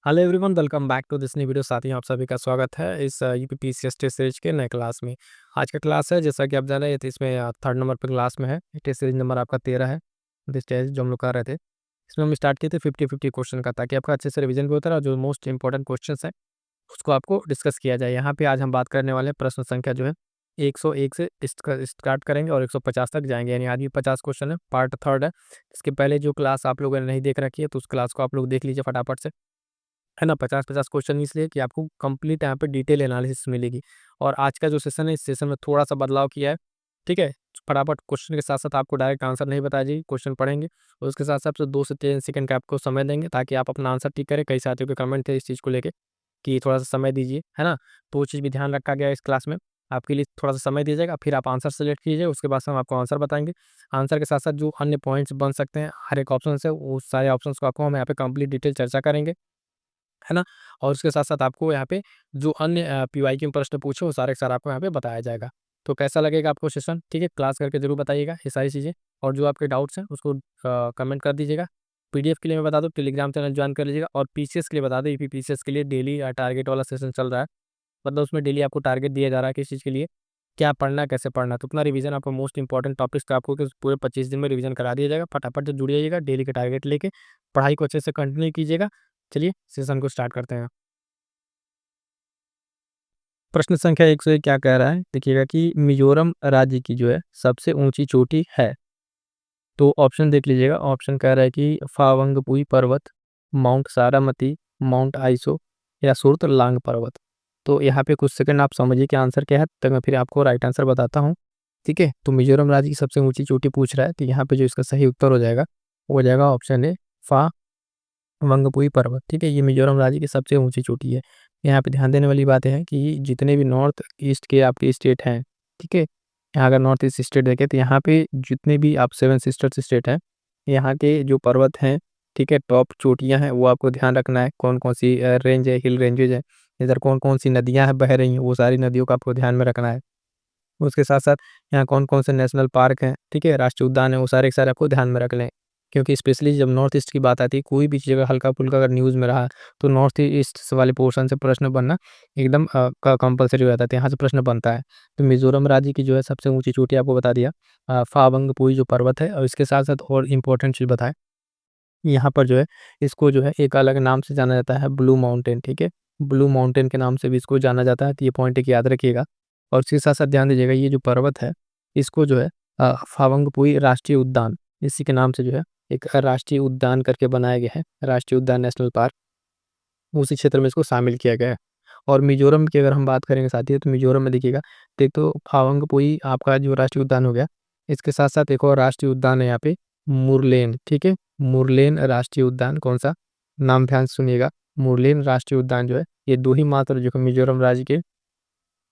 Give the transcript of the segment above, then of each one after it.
Hello everyone, welcome back to this new video. साथ ही आप सभी का स्वागत है इस यूपीपीसीएस टेस्ट सीरीज के नए क्लास में। आज का क्लास है, जैसा कि आप जान रहे हैं, तो इसमें थर्ड नंबर पर क्लास में है। टेस्ट सीरीज नंबर आपका 13 है। दिस टेस्ट जो हम लोग कर रहे थे, इसमें हम स्टार्ट किए थे 50-50 क्वेश्चन का, ताकि आपका अच्छे से रिवीजन भी होता रहे और जो मोस्ट इंपॉर्टेंट क्वेश्चन है उसको आपको डिस्कस किया जाए। यहाँ पे आज हम बात करने वाले हैं प्रश्न संख्या जो है 101 से स्टार्ट करेंगे और 150 तक जाएंगे, यानी आज भी 50 क्वेश्चन है। पार्ट थर्ड है। इसके पहले जो क्लास आप लोगों ने नहीं देख रखी है, तो उस क्लास को आप लोग देख लीजिए फटाफट से, है ना। 50-50 क्वेश्चन इसलिए कि आपको कंप्लीट यहाँ पे डिटेल एनालिसिस मिलेगी। और आज का जो सेशन है, इस सेशन में थोड़ा-सा बदलाव किया है, ठीक है? फटाफट क्वेश्चन के साथ-साथ आपको डायरेक्ट आंसर नहीं बताया जाएगी, क्वेश्चन पढ़ेंगे और उसके साथ-साथ 2 से 3 सेकंड का आपको समय देंगे, ताकि आप अपना आंसर टिक करें। कई साथियों के कमेंट थे इस चीज़ को लेके कि थोड़ा-सा समय दीजिए, है ना? तो वो चीज़ भी ध्यान रखा गया है इस क्लास में। आपके लिए थोड़ा-सा समय दिया जाएगा, फिर आप आंसर सेलेक्ट कीजिए, उसके बाद से हम आपको आंसर बताएँगे। आंसर के साथ-साथ जो अन्य पॉइंट्स बन सकते हैं, हर एक ऑप्शन से, वो सारे ऑप्शंस को आपको हम यहाँ पे कंप्लीट डिटेल चर्चा करेंगे। है ना? और उसके साथ-साथ आपको यहाँ पे जो अन्य पीवाईक्यू में प्रश्न पूछे, वो सारे के सारे आपको यहाँ पे बताया जाएगा। तो कैसा लगेगा आपको सेशन? ठीक है? क्लास करके ज़रूर बताइएगा ये सारी चीज़ें, और जो आपके डाउट्स हैं उसको कमेंट कर दीजिएगा। पीडीएफ के लिए मैं बता दूँ, टेलीग्राम चैनल जॉइन कर लीजिएगा, और पीसीएस के लिए बता दें, यूपीपीसीएस के लिए डेली टारगेट वाला सेशन चल रहा है। मतलब उसमें डेली आपको टारगेट दिया जा रहा है किस चीज़ के लिए, क्या पढ़ना है, कैसे पढ़ना है। तो उतना रिवीजन आपको मोस्ट इंपॉर्टेंट टॉपिक्स का आपको पूरे 25 दिन में रिवीजन करा दिया जाएगा। फटाफट से जुड़ जाइएगा, डेली के टारगेट लेके पढ़ाई को अच्छे से कंटिन्यू कीजिएगा। चलिए सेशन को स्टार्ट करते हैं। प्रश्न संख्या 1 से क्या कह रहा है, देखिएगा कि मिजोरम राज्य की जो है सबसे ऊंची चोटी है। तो ऑप्शन देख लीजिएगा। ऑप्शन कह रहा है कि फावंगपुई पर्वत, माउंट सारामती, माउंट आइसो, या सुरतलांग पर्वत। तो यहाँ पे कुछ सेकंड आप समझिए कि आंसर क्या है, तब मैं फिर आपको राइट आंसर बताता हूँ। ठीक है, तो मिजोरम राज्य की सबसे ऊंची चोटी पूछ रहा है, तो यहाँ पे जो इसका सही उत्तर हो जाएगा वो हो जाएगा ऑप्शन ए, फा वंगपुई पर्वत। ठीक है, ये मिजोरम राज्य की सबसे ऊंची चोटी है। यहाँ पे ध्यान देने वाली बात है कि जितने भी नॉर्थ ईस्ट के आपके स्टेट हैं, ठीक है, यहाँ अगर नॉर्थ ईस्ट स्टेट देखें, तो यहाँ पे जितने भी आप सेवन सिस्टर्स स्टेट हैं, यहाँ के जो पर्वत हैं, ठीक है, टॉप चोटियाँ हैं, वो आपको ध्यान रखना है। कौन कौन सी रेंज है, हिल रेंजेज है, इधर कौन कौन सी नदियाँ हैं बह रही हैं, वो सारी नदियों का आपको ध्यान में रखना है। उसके साथ-साथ यहाँ कौन-कौन से नेशनल पार्क हैं, ठीक है, राष्ट्रीय उद्यान है, वो सारे के सारे आपको ध्यान में रख लें। क्योंकि स्पेशली जब नॉर्थ ईस्ट की बात आती है, कोई भी चीज़ अगर हल्का-फुल्का अगर न्यूज़ में रहा, तो नॉर्थ ईस्ट वाले पोर्शन से प्रश्न बनना एकदम क कंपल्सरी हो जाता है, तो यहाँ से प्रश्न बनता है। तो मिज़ोरम राज्य की जो है सबसे ऊँची चोटी आपको बता दिया, फावंगपुई जो पर्वत है, और इसके साथ-साथ और इम्पोर्टेंट चीज़ बताएँ, यहाँ पर जो है इसको जो है एक अलग नाम से जाना जाता है, ब्लू माउंटेन, ठीक है? ब्लू माउंटेन के नाम से भी इसको जाना जाता है, तो ये पॉइंट एक याद रखिएगा। और इसके साथ-साथ ध्यान दीजिएगा, ये जो पर्वत है, इसको जो है फावंगपुई राष्ट्रीय उद्यान, इसी के नाम से जो है एक राष्ट्रीय उद्यान करके बनाया गया है, राष्ट्रीय उद्यान नेशनल पार्क, उसी क्षेत्र में इसको शामिल किया गया है। और मिज़ोरम की अगर हम बात करेंगे साथियों, तो मिज़ोरम में देखिएगा, तो एक तो फावंगपुई आपका जो राष्ट्रीय उद्यान हो गया, इसके साथ-साथ एक और राष्ट्रीय उद्यान है यहाँ पे, मुरलेन, ठीक है? मुरलेन राष्ट्रीय उद्यान, कौन-सा? नाम ध्यान से सुनिएगा, मुरलेन राष्ट्रीय उद्यान जो है, ये 2 ही मात्र जो कि मिज़ोरम राज्य के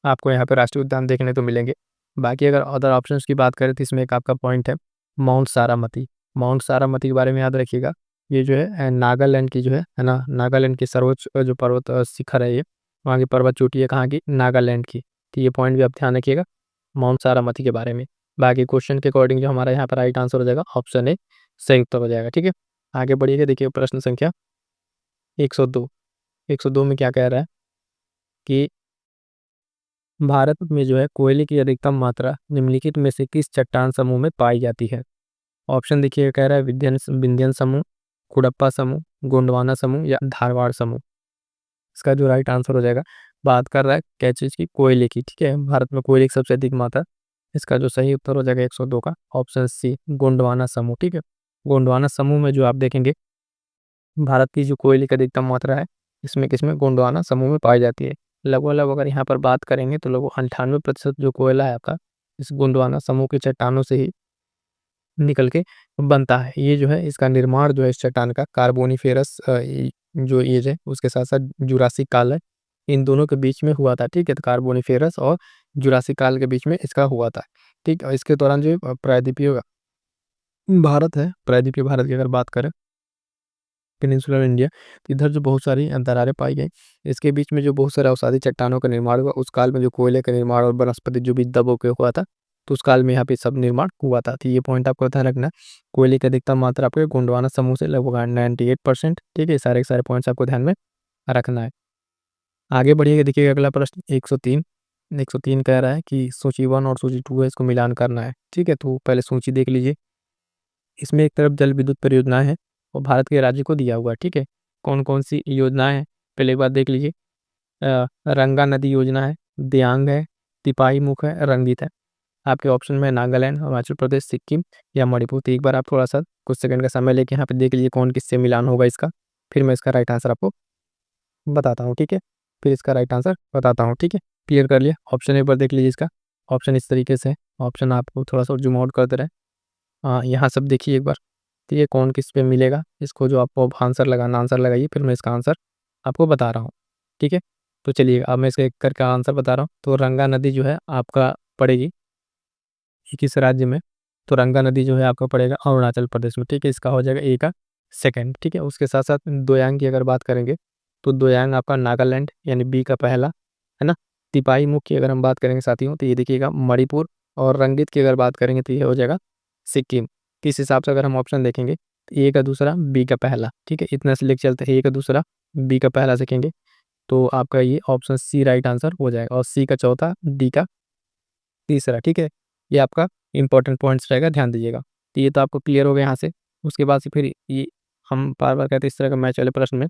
आपको यहाँ पे राष्ट्रीय उद्यान देखने को मिलेंगे। बाकी अगर अदर ऑप्शंस की बात करें, तो इसमें एक आपका पॉइंट है, माउंट सारामती। माउंट सारामती के बारे में याद रखिएगा, ये जो है नागालैंड की जो है ना? नागालैंड की सर्वोच्च जो पर्वत शिखर है ये, वहाँ की पर्वत चोटी है, कहाँ की? नागालैंड की। तो ये पॉइंट भी आप ध्यान रखिएगा माउंट सारामती के बारे में। बाकी क्वेश्चन के अकॉर्डिंग जो हमारा यहाँ पर राइट आंसर हो जाएगा ऑप्शन ए, सही उत्तर हो जाएगा, ठीक है? आगे बढ़िएगा, देखिए प्रश्न संख्या 102। 102 में क्या कह रहा है कि भारत में जो है कोयले की अधिकतम मात्रा निम्नलिखित में से किस चट्टान समूह में पाई जाती है? ऑप्शन देखिए, कह रहा है विंध्यन विंध्यन समूह, कुडप्पा समूह, गोंडवाना समूह, या धारवाड़ समूह। इसका जो राइट आंसर हो जाएगा, बात कर रहा है क्या चीज़ की? कोयले की, ठीक है। भारत में कोयले की सबसे अधिक मात्रा, इसका जो सही उत्तर हो जाएगा 102 का ऑप्शन सी, गोंडवाना समूह, ठीक है। गोंडवाना समूह में जो आप देखेंगे, भारत की जो कोयले की अधिकतम मात्रा है, इसमें किसमें? गोंडवाना समूह में पाई जाती है। लगभग अगर यहाँ पर बात करेंगे, तो लगभग 98% जो कोयला है आपका, इस गोंडवाना समूह की चट्टानों से ही निकल के बनता है। ये जो है, इसका निर्माण जो है इस चट्टान का कार्बोनिफेरस जो एज है, उसके साथ-साथ जुरासिक काल है, इन दोनों के बीच में हुआ था, ठीक है? तो कार्बोनिफेरस और जुरासिक काल के बीच में इसका हुआ था, ठीक? और इसके दौरान जो प्रायद्वीपीय भारत है, प्रायद्वीपीय भारत की अगर बात करें, पेनिनसुलर इंडिया, तो इधर जो बहुत सारी दरारें पाई गई, इसके बीच में जो बहुत सारे अवसादी चट्टानों का निर्माण हुआ, उस काल में जो कोयले का निर्माण और वनस्पति जो भी दबो के हुआ था, तो उस काल में यहाँ पे सब निर्माण हुआ था। तो ये पॉइंट आपको ध्यान रखना है। कोयले की अधिकतम मात्रा आपके गोंडवाना समूह से लगभग 98%, ठीक है? सारे के सारे पॉइंट्स आपको ध्यान में रखना है। आगे बढ़िएगा, देखिएगा अगला प्रश्न 103। 103 कह रहा है कि सूची 1 और सूची 2 है, इसको मिलान करना है। ठीक है, तो पहले सूची देख लीजिए। इसमें एक तरफ जल विद्युत परियोजनाएं हैं और भारत के राज्य को दिया हुआ है। ठीक है, कौन कौन सी योजनाएं हैं पहले एक बार देख लीजिए। रंगा नदी योजना है, दियांग है, तिपाही मुख है, रंगीत है। आपके ऑप्शन में नागालैंड, हिमाचल प्रदेश, सिक्किम या मणिपुर। तो एक बार आप थोड़ा सा कुछ सेकंड का समय लेके यहाँ पे देख लीजिए कौन किससे मिलान होगा इसका, फिर मैं इसका राइट आंसर आपको बताता हूँ। ठीक है, फिर इसका राइट आंसर बताता हूँ। ठीक है, क्लियर कर लिया। ऑप्शन एक बार देख लीजिए इसका। ऑप्शन इस तरीके से है, ऑप्शन आपको थोड़ा सा जूम आउट करते रहे। हाँ, यहाँ सब देखिए एक बार। तो ये कौन किस पे मिलेगा, इसको जो आपको आंसर लगाना आंसर लगाइए, फिर मैं इसका आंसर आपको बता रहा हूँ। ठीक है, तो चलिए अब मैं इसका एक करके आंसर बता रहा हूँ। तो रंगा नदी जो है आपका पड़ेगी किस राज्य में, तो रंगा नदी जो है आपका पड़ेगा अरुणाचल प्रदेश में। ठीक है, इसका हो जाएगा ए का सेकंड। ठीक है, उसके साथ साथ दोयांग की अगर बात करेंगे तो दोयांग आपका नागालैंड यानी बी का पहला, है ना। तिपाही मुख की अगर हम बात करेंगे साथियों तो ये देखिएगा मणिपुर, और रंगीत की अगर बात करेंगे तो ये हो जाएगा सिक्किम। किस हिसाब से अगर हम ऑप्शन देखेंगे तो ए का दूसरा, बी का पहला। ठीक है, इतना से लेके चलते हैं, ए का दूसरा, बी का पहला सेकेंगे, तो आपका ये ऑप्शन सी राइट आंसर हो जाएगा, और सी का चौथा, डी का तीसरा। ठीक है, ये आपका इंपॉर्टेंट पॉइंट्स रहेगा, ध्यान दीजिएगा। तो ये तो आपको क्लियर हो गया यहाँ से। उसके बाद से फिर ये हम बार बार कहते हैं इस तरह का मैच वाले प्रश्न में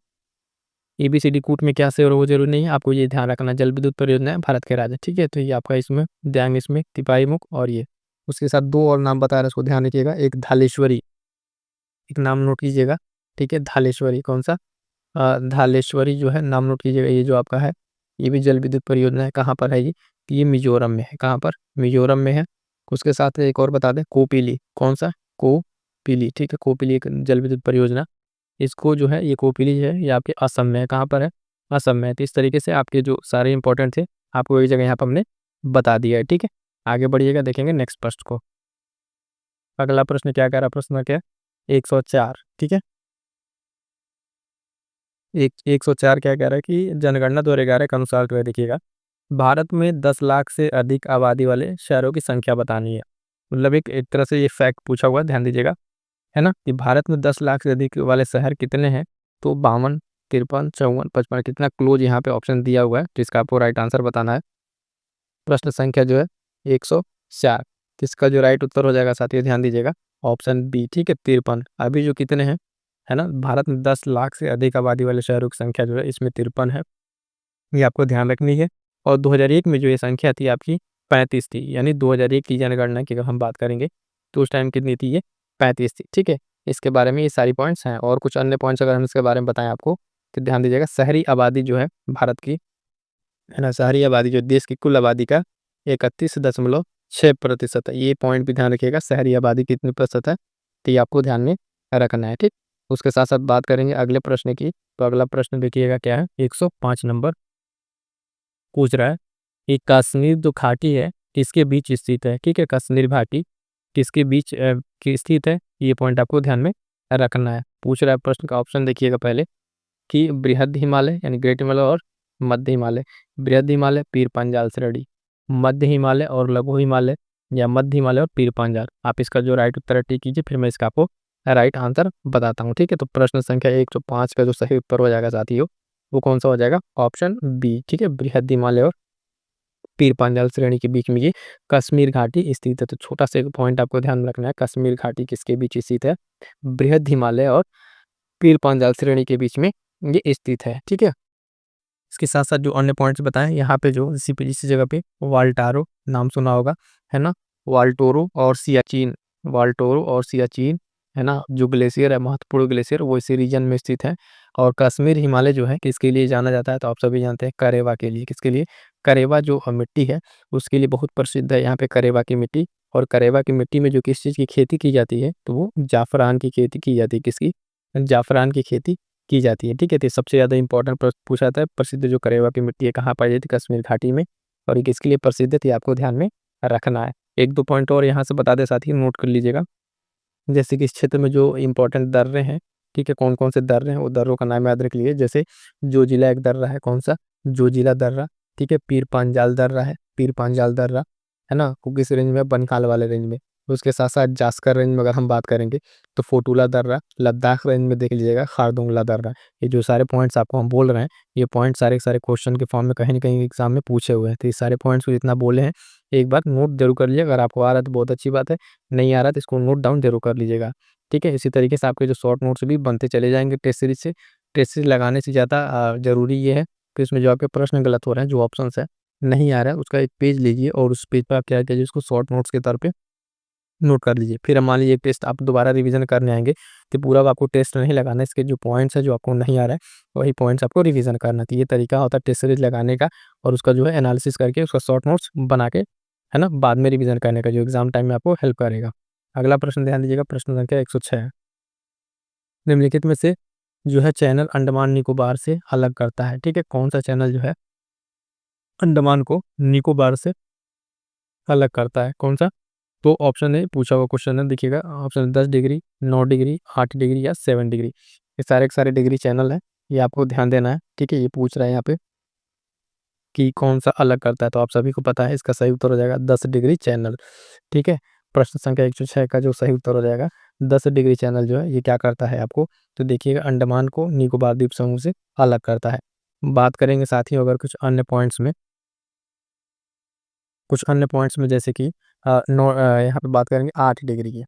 एबीसीडी कूट में क्या से और वो जरूरी नहीं है, आपको ये ध्यान रखना। जल विद्युत परियोजना है भारत के राज्य। ठीक है, तो ये आपका इसमें ध्यान, इसमें तिपाही मुख और ये उसके साथ दो और नाम बता रहे हैं, उसको ध्यान रखिएगा। एक धालेश्वरी, एक नाम नोट कीजिएगा। ठीक है, धालेश्वरी कौन सा, धालेश्वरी जो है नाम नोट कीजिएगा। ये जो आपका है ये भी जल विद्युत परियोजना है। कहाँ पर है ये, तो ये मिजोरम में है। कहाँ पर, मिजोरम में है। उसके साथ एक और बता दें, कोपिली, कौन सा, कोपिली। ठीक है, कोपिली एक जल विद्युत परियोजना, इसको जो है ये कोपिली है ये आपके असम में है। कहाँ पर है, असम में है। तो इस तरीके से आपके जो सारे इंपॉर्टेंट थे आपको एक जगह यहाँ पर हमने बता दिया है। ठीक है, आगे बढ़िएगा, देखेंगे नेक्स्ट प्रश्न को। अगला प्रश्न क्या कह रहा है, प्रश्न क्या है 104। ठीक है, एक 104 क्या कह रहा है कि जनगणना 2011 के अनुसार जो है देखिएगा, भारत में 10 लाख से अधिक आबादी वाले शहरों की संख्या बतानी है। मतलब एक तरह से ये फैक्ट पूछा हुआ है, ध्यान दीजिएगा, है ना, कि भारत में 10 लाख से अधिक वाले शहर कितने हैं। तो 52, 53, 54, 55, कितना क्लोज यहाँ पे ऑप्शन दिया हुआ है, तो इसका आपको राइट आंसर बताना है। प्रश्न संख्या जो है 104, इसका जो राइट उत्तर हो जाएगा साथियों, ध्यान दीजिएगा, ऑप्शन बी। ठीक है, 53। अभी जो कितने हैं, है ना, भारत में 10 लाख से अधिक आबादी वाले शहरों की संख्या जो है इसमें 53 है, ये आपको ध्यान रखनी है। और 2001 में जो ये संख्या थी आपकी 35 थी, यानी 2001 की जनगणना की अगर हम बात करेंगे तो उस टाइम कितनी थी, ये 35 थी। ठीक है, इसके बारे में ये सारी पॉइंट्स हैं, और कुछ अन्य पॉइंट्स अगर हम इसके बारे में बताएं आपको तो ध्यान दीजिएगा। शहरी आबादी जो है भारत की, है ना, शहरी आबादी जो देश की कुल आबादी का 31.6% है। ये पॉइंट भी ध्यान रखिएगा, शहरी आबादी कितनी प्रतिशत है, तो ये आपको ध्यान में रखना है। ठीक, उसके साथ साथ बात करेंगे अगले प्रश्न की। तो अगला प्रश्न देखिएगा क्या है, 105 नंबर पूछ रहा है कि कश्मीर जो घाटी है किसके बीच स्थित है। ठीक है, कश्मीर घाटी किसके बीच की स्थित है, ये पॉइंट आपको ध्यान में रखना है। पूछ रहा है प्रश्न का ऑप्शन देखिएगा पहले, कि बृहद हिमालय यानी ग्रेट हिमालय और मध्य हिमालय। बृहद हिमालय, पीर पंजाल श्रेणी, मध्य हिमालय और लघु हिमालय, या मध्य हिमालय और पीर पंजाल। आप इसका जो राइट उत्तर है टिक कीजिए, फिर मैं इसका आपको राइट आंसर बताता हूँ। ठीक है, तो प्रश्न संख्या 105 का जो सही उत्तर हो जाएगा साथियों, वो कौन सा हो जाएगा, ऑप्शन बी। ठीक है, बृहद हिमालय और पीर पंजाल श्रेणी के बीच में ये कश्मीर घाटी स्थित है। तो छोटा सा एक पॉइंट आपको ध्यान में रखना है, कश्मीर घाटी किसके बीच स्थित है, बृहद हिमालय और पीर पंजाल श्रेणी के बीच में ये स्थित है। ठीक है, इसके साथ साथ जो अन्य पॉइंट्स बताएं यहाँ पे, जो इसी पे इसी जगह पे वाल्टारो नाम सुना होगा, है ना, वाल्टोरो और सियाचिन, वाल्टोरो और सियाचिन, है ना, जो ग्लेशियर है, महत्वपूर्ण ग्लेशियर, वो इसी रीजन में स्थित है। और कश्मीर हिमालय जो है किसके लिए जाना जाता है, तो आप सभी जानते हैं करेवा के लिए। किसके लिए, करेवा जो मिट्टी है उसके लिए बहुत प्रसिद्ध है यहाँ पे करेवा की मिट्टी। और करेवा की मिट्टी में जो किस चीज़ की खेती की जाती है, तो वो जाफरान की खेती की जाती है। किसकी, जाफरान की खेती की जाती है। ठीक है, तो सबसे ज़्यादा इंपॉर्टेंट प्रश्न पूछा था, प्रसिद्ध जो करेवा की मिट्टी है कहाँ पाई जाती है, कश्मीर घाटी में, और ये किसके लिए प्रसिद्ध थी, आपको ध्यान में रखना है। एक दो पॉइंट और यहाँ से बता दे साथ ही नोट कर लीजिएगा। जैसे कि इस क्षेत्र में जो इंपॉर्टेंट दर्रे हैं, ठीक है, कौन कौन से दर्रे हैं, वो दर्रों का नाम याद रख लीजिए। जैसे जोजिला एक दर्रा है, कौन सा, जोजिला दर्रा। ठीक है, पीर पांजाल दर्रा है, पीर पांजाल दर्रा, है ना, वो किस रेंज में, बनकाल वाले रेंज में। उसके साथ-साथ जास्कर रेंज में अगर हम बात करेंगे तो फोटुला दर्रा, लद्दाख रेंज में देख लीजिएगा खारदुंगला दर्रा। ये जो सारे पॉइंट्स आपको हम बोल रहे हैं, ये पॉइंट सारे के सारे क्वेश्चन के फॉर्म में कहीं न कहीं एग्ज़ाम में पूछे हुए हैं। तो ये सारे पॉइंट्स को जितना बोले हैं, एक बार नोट ज़रूर कर लीजिएगा। अगर आपको आ रहा है तो बहुत अच्छी बात है, नहीं आ रहा है तो इसको नोट डाउन ज़रूर कर लीजिएगा। ठीक है? इसी तरीके से आपके जो शॉर्ट नोट्स भी बनते चले जाएँगे टेस्ट सीरीज़ से। टेस्ट सीरीज़ लगाने से ज़्यादा ज़रूरी ये है कि उसमें जो आपके प्रश्न गलत हो रहे हैं, जो ऑप्शंस हैं, नहीं आ रहा है, उसका एक पेज लीजिए और उस पेज पे आप क्या कीजिए, उसको शॉर्ट नोट्स के तौर पे नोट कर लीजिए। फिर अब मान लीजिए एक टेस्ट आप दोबारा रिवीजन करने आएँगे, तो पूरा अब आपको टेस्ट नहीं लगाना है, इसके जो पॉइंट्स हैं, जो आपको नहीं आ रहा है, वही पॉइंट्स आपको रिवीजन करना है। तो ये तरीका होता है टेस्ट सीरीज़ लगाने का और उसका जो है एनालिसिस करके उसका शॉर्ट नोट्स बना के, है ना, बाद में रिवीजन करने का, जो एग्ज़ाम टाइम में आपको हेल्प करेगा। अगला प्रश्न ध्यान दीजिएगा, प्रश्न संख्या 106 निम्नलिखित में से जो है चैनल अंडमान निकोबार से अलग करता है, ठीक है? कौन-सा चैनल जो है अंडमान को निकोबार से अलग करता है, कौन-सा? तो ऑप्शन ए पूछा हुआ क्वेश्चन है, देखिएगा ऑप्शन 10 डिग्री, 9 डिग्री, 8 डिग्री या 7 डिग्री। ये सारे के सारे डिग्री चैनल हैं, ये आपको ध्यान देना है, ठीक है? ये पूछ रहा है यहाँ पे कि कौन-सा अलग करता है, तो आप सभी को पता है इसका सही उत्तर हो जाएगा 10 डिग्री चैनल, ठीक है? प्रश्न संख्या 106 का जो सही उत्तर हो जाएगा 10 डिग्री चैनल जो है ये क्या करता है आपको, तो देखिएगा अंडमान को निकोबार द्वीप समूह से अलग करता है। बात करेंगे साथ ही अगर कुछ अन्य पॉइंट्स में जैसे कि यहाँ पे बात करेंगे 8 डिग्री की।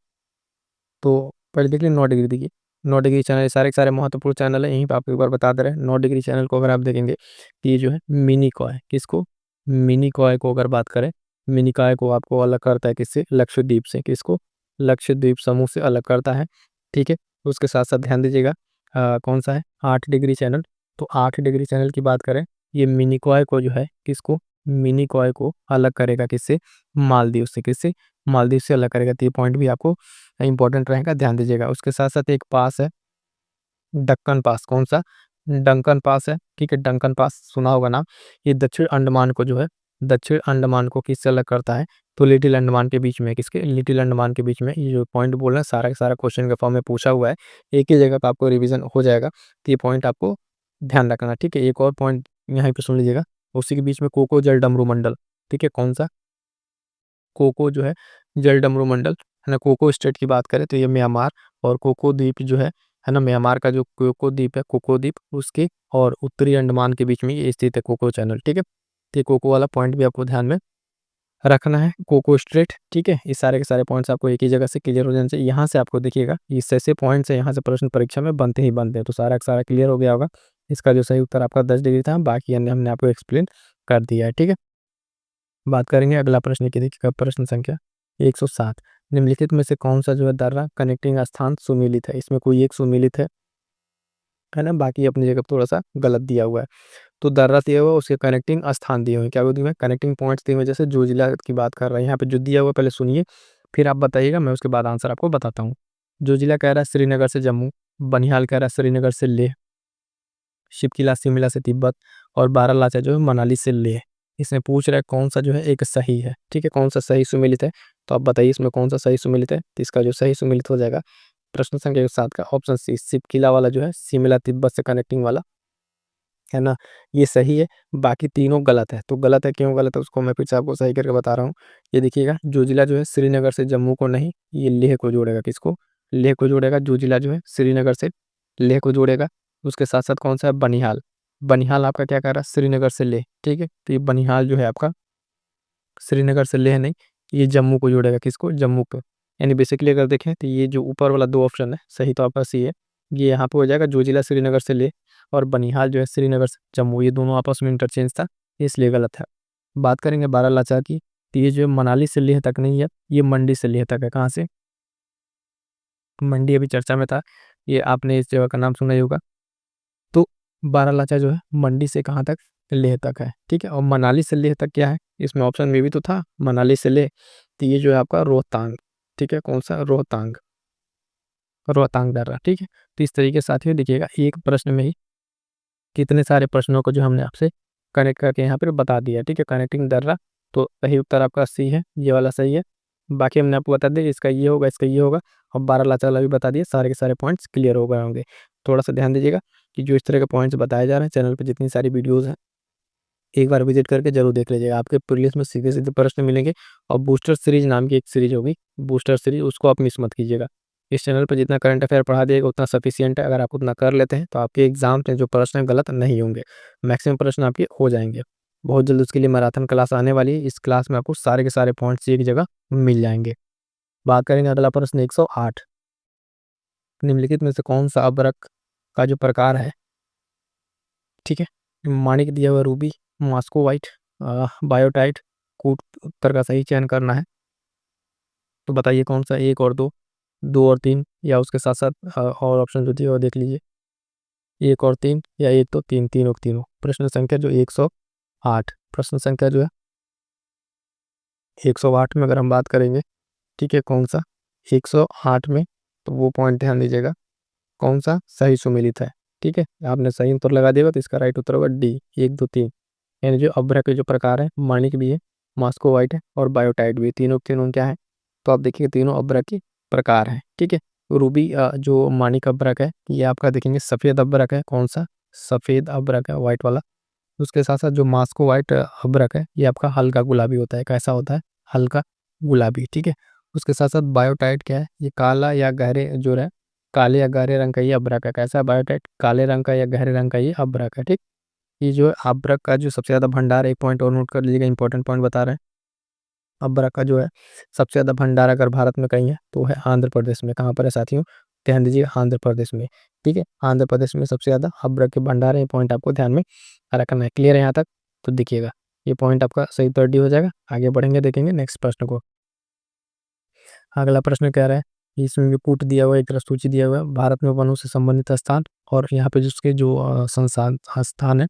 तो पहले देख लीजिए 9 डिग्री देखिए, 9 डिग्री चैनल ये सारे के सारे महत्वपूर्ण चैनल हैं, यहीं पे आपको एक बार बता दे रहे हैं। 9 डिग्री चैनल को अगर आप देखेंगे, तो ये जो है मिनिकॉय, किसको? मिनिकॉय को अगर बात करें, मिनिकॉय को आपको अलग करता है किससे? लक्षद्वीप से, किसको? लक्षद्वीप समूह से अलग करता है, ठीक है? उसके साथ-साथ ध्यान दीजिएगा कौन-सा है? 8 डिग्री चैनल, तो 8 डिग्री चैनल की बात करें, ये मिनिकॉय को जो है किसको? मिनिकॉय को अलग करेगा किससे? मालदीव से, किससे? मालदीव से अलग करेगा, तो ये पॉइंट भी आपको इम्पोर्टेंट रहेगा, ध्यान दीजिएगा। उसके साथ-साथ एक पास है, दक्कन पास, कौन-सा? डंकन पास है, ठीक है? डंकन पास सुना होगा नाम। ये दक्षिण अंडमान को जो है, दक्षिण अंडमान को किससे अलग करता है? तो लिटिल अंडमान के बीच में, किसके? लिटिल अंडमान के बीच में। ये जो पॉइंट बोल रहे हैं, सारा का सारा क्वेश्चन के फॉर्म में पूछा हुआ है। एक ही जगह पे आपको रिवीजन हो जाएगा, तो ये पॉइंट आपको ध्यान रखना, ठीक है? एक और पॉइंट यहाँ पे सुन लीजिएगा, उसी के बीच में कोको जलडमरू मंडल, ठीक है? कौन-सा? कोको जो है जलडमरू मंडल, है ना? कोको स्टेट की बात करें तो ये म्यांमार और कोको द्वीप जो है ना? म्यांमार का जो कोको द्वीप है, कोको द्वीप उसके और उत्तरी अंडमान के बीच में ये स्थित है कोको चैनल, ठीक है? तो ये कोको वाला पॉइंट भी आपको ध्यान में रखना है, कोको स्ट्रेट, ठीक है? ये सारे के सारे पॉइंट्स आपको एक ही जगह से क्लियर हो जाने चाहिए। यहाँ से आपको देखिएगा, ये ऐसे पॉइंट्स हैं, यहाँ से प्रश्न परीक्षा में बनते ही बनते हैं, तो सारा का सारा क्लियर हो गया होगा। इसका जो सही उत्तर आपका 10 डिग्री था, बाकी अन्य हमने आपको एक्सप्लेन कर दिया है, ठीक है? बात करेंगे अगला प्रश्न की, देखिएगा प्रश्न संख्या 107 निम्नलिखित में से कौन-सा जो है दर्रा कनेक्टिंग स्थान सुमेलित है? इसमें कोई एक सुमेलित है ना? बाकी अपनी जगह पे थोड़ा-सा गलत दिया हुआ है। तो दर्रा दिया हुआ है, उसके कनेक्टिंग स्थान दिए हुए हैं। क्या दिए हुए हैं? कनेक्टिंग पॉइंट्स दिए हुए हैं, जैसे जोजिला की बात कर रहे हैं। यहाँ पे जो दिया हुआ है पहले सुनिए, फिर आप बताइएगा, मैं उसके बाद आंसर आपको बताता हूँ। जोजिला कह रहा है श्रीनगर से जम्मू, बनिहाल कह रहा है श्रीनगर से लेह, शिपकिला शिमला से तिब्बत और बारालाचा जो है मनाली से लेह। इसमें पूछ रहा है कौन-सा जो है एक सही है, ठीक है? कौन-सा सही सुमेलित है? तो आप बताइए इसमें कौन-सा सही सुमेलित है? तो इसका जो सही सुमेलित हो जाएगा प्रश्न संख्या 7 का ऑप्शन सी, शिपकिला वाला जो है शिमला तिब्बत से कनेक्टिंग वाला, है ना? ये सही है, बाकी तीनों गलत है। तो गलत है, क्यों गलत है उसको मैं फिर से आपको सही करके बता रहा हूँ। ये देखिएगा, जोजिला जो है श्रीनगर से जम्मू को नहीं, ये लेह को जोड़ेगा, किसको? लेह को जोड़ेगा। जोजिला जो है श्रीनगर से लेह को जोड़ेगा। उसके साथ-साथ कौन-सा है? बनिहाल। बनिहाल आपका क्या कर रहा है? श्रीनगर से लेह, ठीक है? तो ये बनिहाल जो है आपका श्रीनगर से लेह नहीं, ये जम्मू को जोड़ेगा, किसको? जम्मू को। यानी बेसिकली अगर देखें तो ये जो ऊपर वाला 2 ऑप्शन है, सही तो आपका सी है। ये यहाँ पे हो जाएगा जोजिला श्रीनगर से लेह और बनिहाल जो है श्रीनगर से जम्मू, ये दोनों आपस में इंटरचेंज था, इसलिए गलत है। बात करेंगे बारालाचा की, तो ये जो मनाली से लेह तक नहीं है, ये मंडी से लेह तक है। कहाँ से? मंडी अभी चर्चा में था, ये आपने इस जगह का नाम सुना ही होगा। तो बारालाचा जो है मंडी से कहाँ तक? लेह तक है, ठीक है? और मनाली से लेह तक क्या है? इसमें ऑप्शन में भी तो था मनाली से लेह, तो ये जो है आपका रोहतांग, ठीक है? कौन-सा? रोहतांग, रोहतांग दर्रा, ठीक है? तो इस तरीके से साथियों देखिएगा, एक प्रश्न में ही कितने सारे प्रश्नों को जो हमने आपसे कनेक्ट करके यहाँ पे बता दिया, ठीक है? कनेक्टिंग दर्रा, तो सही उत्तर आपका सी है, ये वाला सही है। बाकी हमने आपको बता दिया इसका ये होगा, इसका ये होगा और बारालाचा वाला भी बता दिया, सारे के सारे पॉइंट्स क्लियर हो गए होंगे। थोड़ा-सा ध्यान दीजिएगा कि जो इस तरह के पॉइंट्स बताए जा रहे हैं चैनल पे, जितनी सारी वीडियोज़ हैं एक बार विजिट करके जरूर देख लीजिएगा, आपके प्रीलिम्स में सीधे-सीधे प्रश्न मिलेंगे। और बूस्टर सीरीज नाम की एक सीरीज होगी, बूस्टर सीरीज, उसको आप मिस मत कीजिएगा। इस चैनल पे जितना करंट अफेयर पढ़ा दिएगा उतना सफिशिएंट है, अगर आप उतना कर लेते हैं तो आपके एग्ज़ाम में जो प्रश्न हैं गलत नहीं होंगे, मैक्सिमम प्रश्न आपके हो जाएँगे। बहुत जल्द उसके लिए मैराथन क्लास आने वाली है, इस क्लास में आपको सारे के सारे पॉइंट्स एक जगह मिल जाएँगे। बात करेंगे अगला प्रश्न 108, निम्नलिखित में से कौन-सा अभ्रक का जो प्रकार है, ठीक है? माणिक दिया हुआ रूबी, मॉस्को व्हाइट, बायोटाइट, कूट उत्तर का सही चयन करना है। तो बताइए कौन-सा 1 और 2, 2 और 3 या उसके साथ-साथ और ऑप्शन जो दिए वो देख लीजिए। 1 और 3 या 1 तो 3, तीनों के तीनों। प्रश्न संख्या जो 108, प्रश्न संख्या जो है 108 में अगर हम बात करेंगे, ठीक है, कौन-सा 108 में, तो वो पॉइंट ध्यान दीजिएगा, कौन-सा सही सुमेलित है, ठीक है? आपने सही उत्तर लगा दिया तो इसका राइट उत्तर होगा डी, 1, 2, 3। यानी जो अभ्रक के जो प्रकार हैं, माणिक भी है, मॉस्को व्हाइट है और बायोटाइट भी है, तीनों के तीनों क्या है? तो आप देखिए तीनों अभ्रक के प्रकार हैं, ठीक है? रूबी जो माणिक अभ्रक है, ये आपका देखेंगे सफ़ेद अभ्रक है, कौन-सा? सफ़ेद अभ्रक है, व्हाइट वाला। उसके साथ-साथ जो मॉस्को व्हाइट अभ्रक है, ये आपका हल्का गुलाबी होता है, कैसा होता है? हल्का गुलाबी, ठीक है? उसके साथ-साथ बायोटाइट क्या है? ये काला या गहरे जो है, काले या गहरे रंग का ये अभ्रक है, कैसा है बायोटाइट? काले रंग का या गहरे रंग का ये अभ्रक है, ठीक? ये जो है अभ्रक का जो सबसे ज़्यादा भंडार है, एक पॉइंट और नोट कर लीजिएगा, इंपॉर्टेंट पॉइंट बता रहे हैं। अभ्रक का जो है सबसे ज़्यादा भंडार अगर भारत में कहीं है तो वो है आंध्र प्रदेश में। कहाँ पर है साथियों? ध्यान दीजिए, आंध्र प्रदेश में, ठीक है? आंध्र प्रदेश में सबसे ज़्यादा अभ्रक के भंडार है, ये पॉइंट आपको ध्यान में रखना है। क्लियर है यहाँ तक? तो देखिएगा, ये पॉइंट आपका सही उत्तर डी हो जाएगा। आगे बढ़ेंगे, देखेंगे नेक्स्ट प्रश्न को। अगला प्रश्न कह रहा है, इसमें भी कूट दिया हुआ है, एक तरफ सूची दिया हुआ है, भारत में वनों से संबंधित स्थान और यहाँ पे जिसके जो संस्थान स्थान है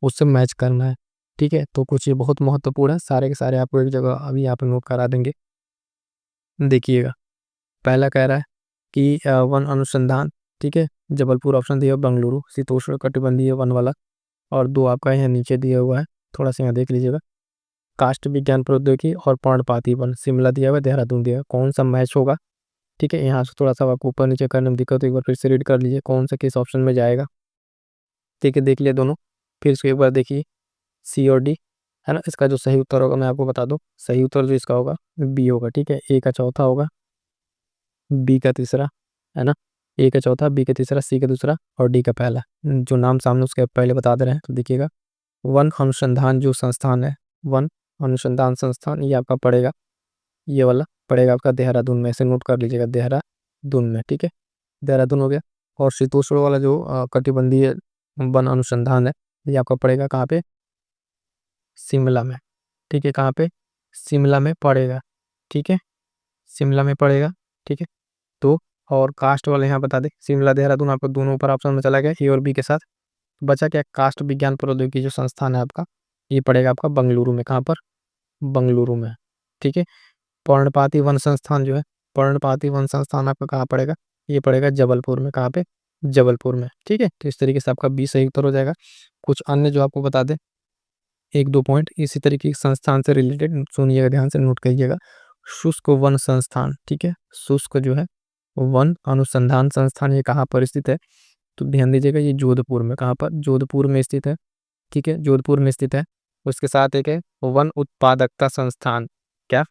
उससे मैच करना है, ठीक है? तो कुछ ये बहुत महत्वपूर्ण है, सारे के सारे आपको एक जगह अभी यहाँ पे नोट करा देंगे। देखिएगा, पहला कह रहा है कि वन अनुसंधान, ठीक है? जबलपुर ऑप्शन दिया हुआ, बेंगलुरु, शीतोष्ण कटिबंधीय वन वाला। और 2 आपका यहाँ नीचे दिया हुआ है, थोड़ा-सा यहाँ देख लीजिएगा। काष्ठ विज्ञान प्रौद्योगिकी और पर्णपाती वन, शिमला दिया हुआ है, देहरादून दिया हुआ है, कौन-सा मैच होगा? ठीक है, यहाँ से थोड़ा-सा आपको ऊपर-नीचे करने में दिक्कत हो, एक बार फिर से रीड कर लीजिए, कौन-सा किस ऑप्शन में जाएगा। ठीक है, देख लिए दोनों, फिर इसको एक बार देखिए, सी और डी, है ना? इसका जो सही उत्तर होगा मैं आपको बता दूँ, सही उत्तर जो इसका होगा बी होगा, ठीक है? ए का चौथा होगा, बी का तीसरा, है ना? ए का चौथा, बी का तीसरा, सी का दूसरा और डी का पहला। जो नाम सामने उसके पहले बता दे रहे हैं, तो देखिएगा, वन अनुसंधान जो संस्थान है, वन अनुसंधान संस्थान, ये आपका पड़ेगा, ये वाला पड़ेगा आपका देहरादून में, इसे नोट कर लीजिएगा, देहरादून में, ठीक है? देहरादून हो गया। और शीतोष्ण वाला जो कटिबंधीय वन अनुसंधान है, ये आपका पड़ेगा कहाँ पे? शिमला में, ठीक है? कहाँ पे? शिमला में पड़ेगा, ठीक है? शिमला में पड़ेगा, ठीक है? तो और कास्ट वाले यहाँ बता दें, शिमला देहरादून आपको दोनों ऊपर ऑप्शन में चला गया, ए और बी के साथ। बचा क्या? कास्ट विज्ञान प्रौद्योगिकी जो संस्थान है आपका, ये पड़ेगा आपका बंगलुरु में, कहाँ पर? बंगलुरु में, ठीक है? पर्णपाती वन संस्थान जो है, पर्णपाती वन संस्थान आपका कहाँ पड़ेगा? ये पड़ेगा जबलपुर में, कहाँ पे? जबलपुर में, ठीक है? तो इस तरीके से आपका बी सही उत्तर हो जाएगा। कुछ अन्य जो आपको बता दें, 1-2 पॉइंट इसी तरीके के संस्थान से रिलेटेड सुनिएगा, ध्यान से नोट कीजिएगा। शुष्क वन संस्थान, ठीक है? शुष्क जो है वन अनुसंधान संस्थान, ये कहाँ पर स्थित है? तो ध्यान दीजिएगा, ये जोधपुर में, कहाँ पर? जोधपुर में स्थित है, ठीक है? जोधपुर में स्थित है। उसके साथ एक है वन उत्पादकता संस्थान, क्या?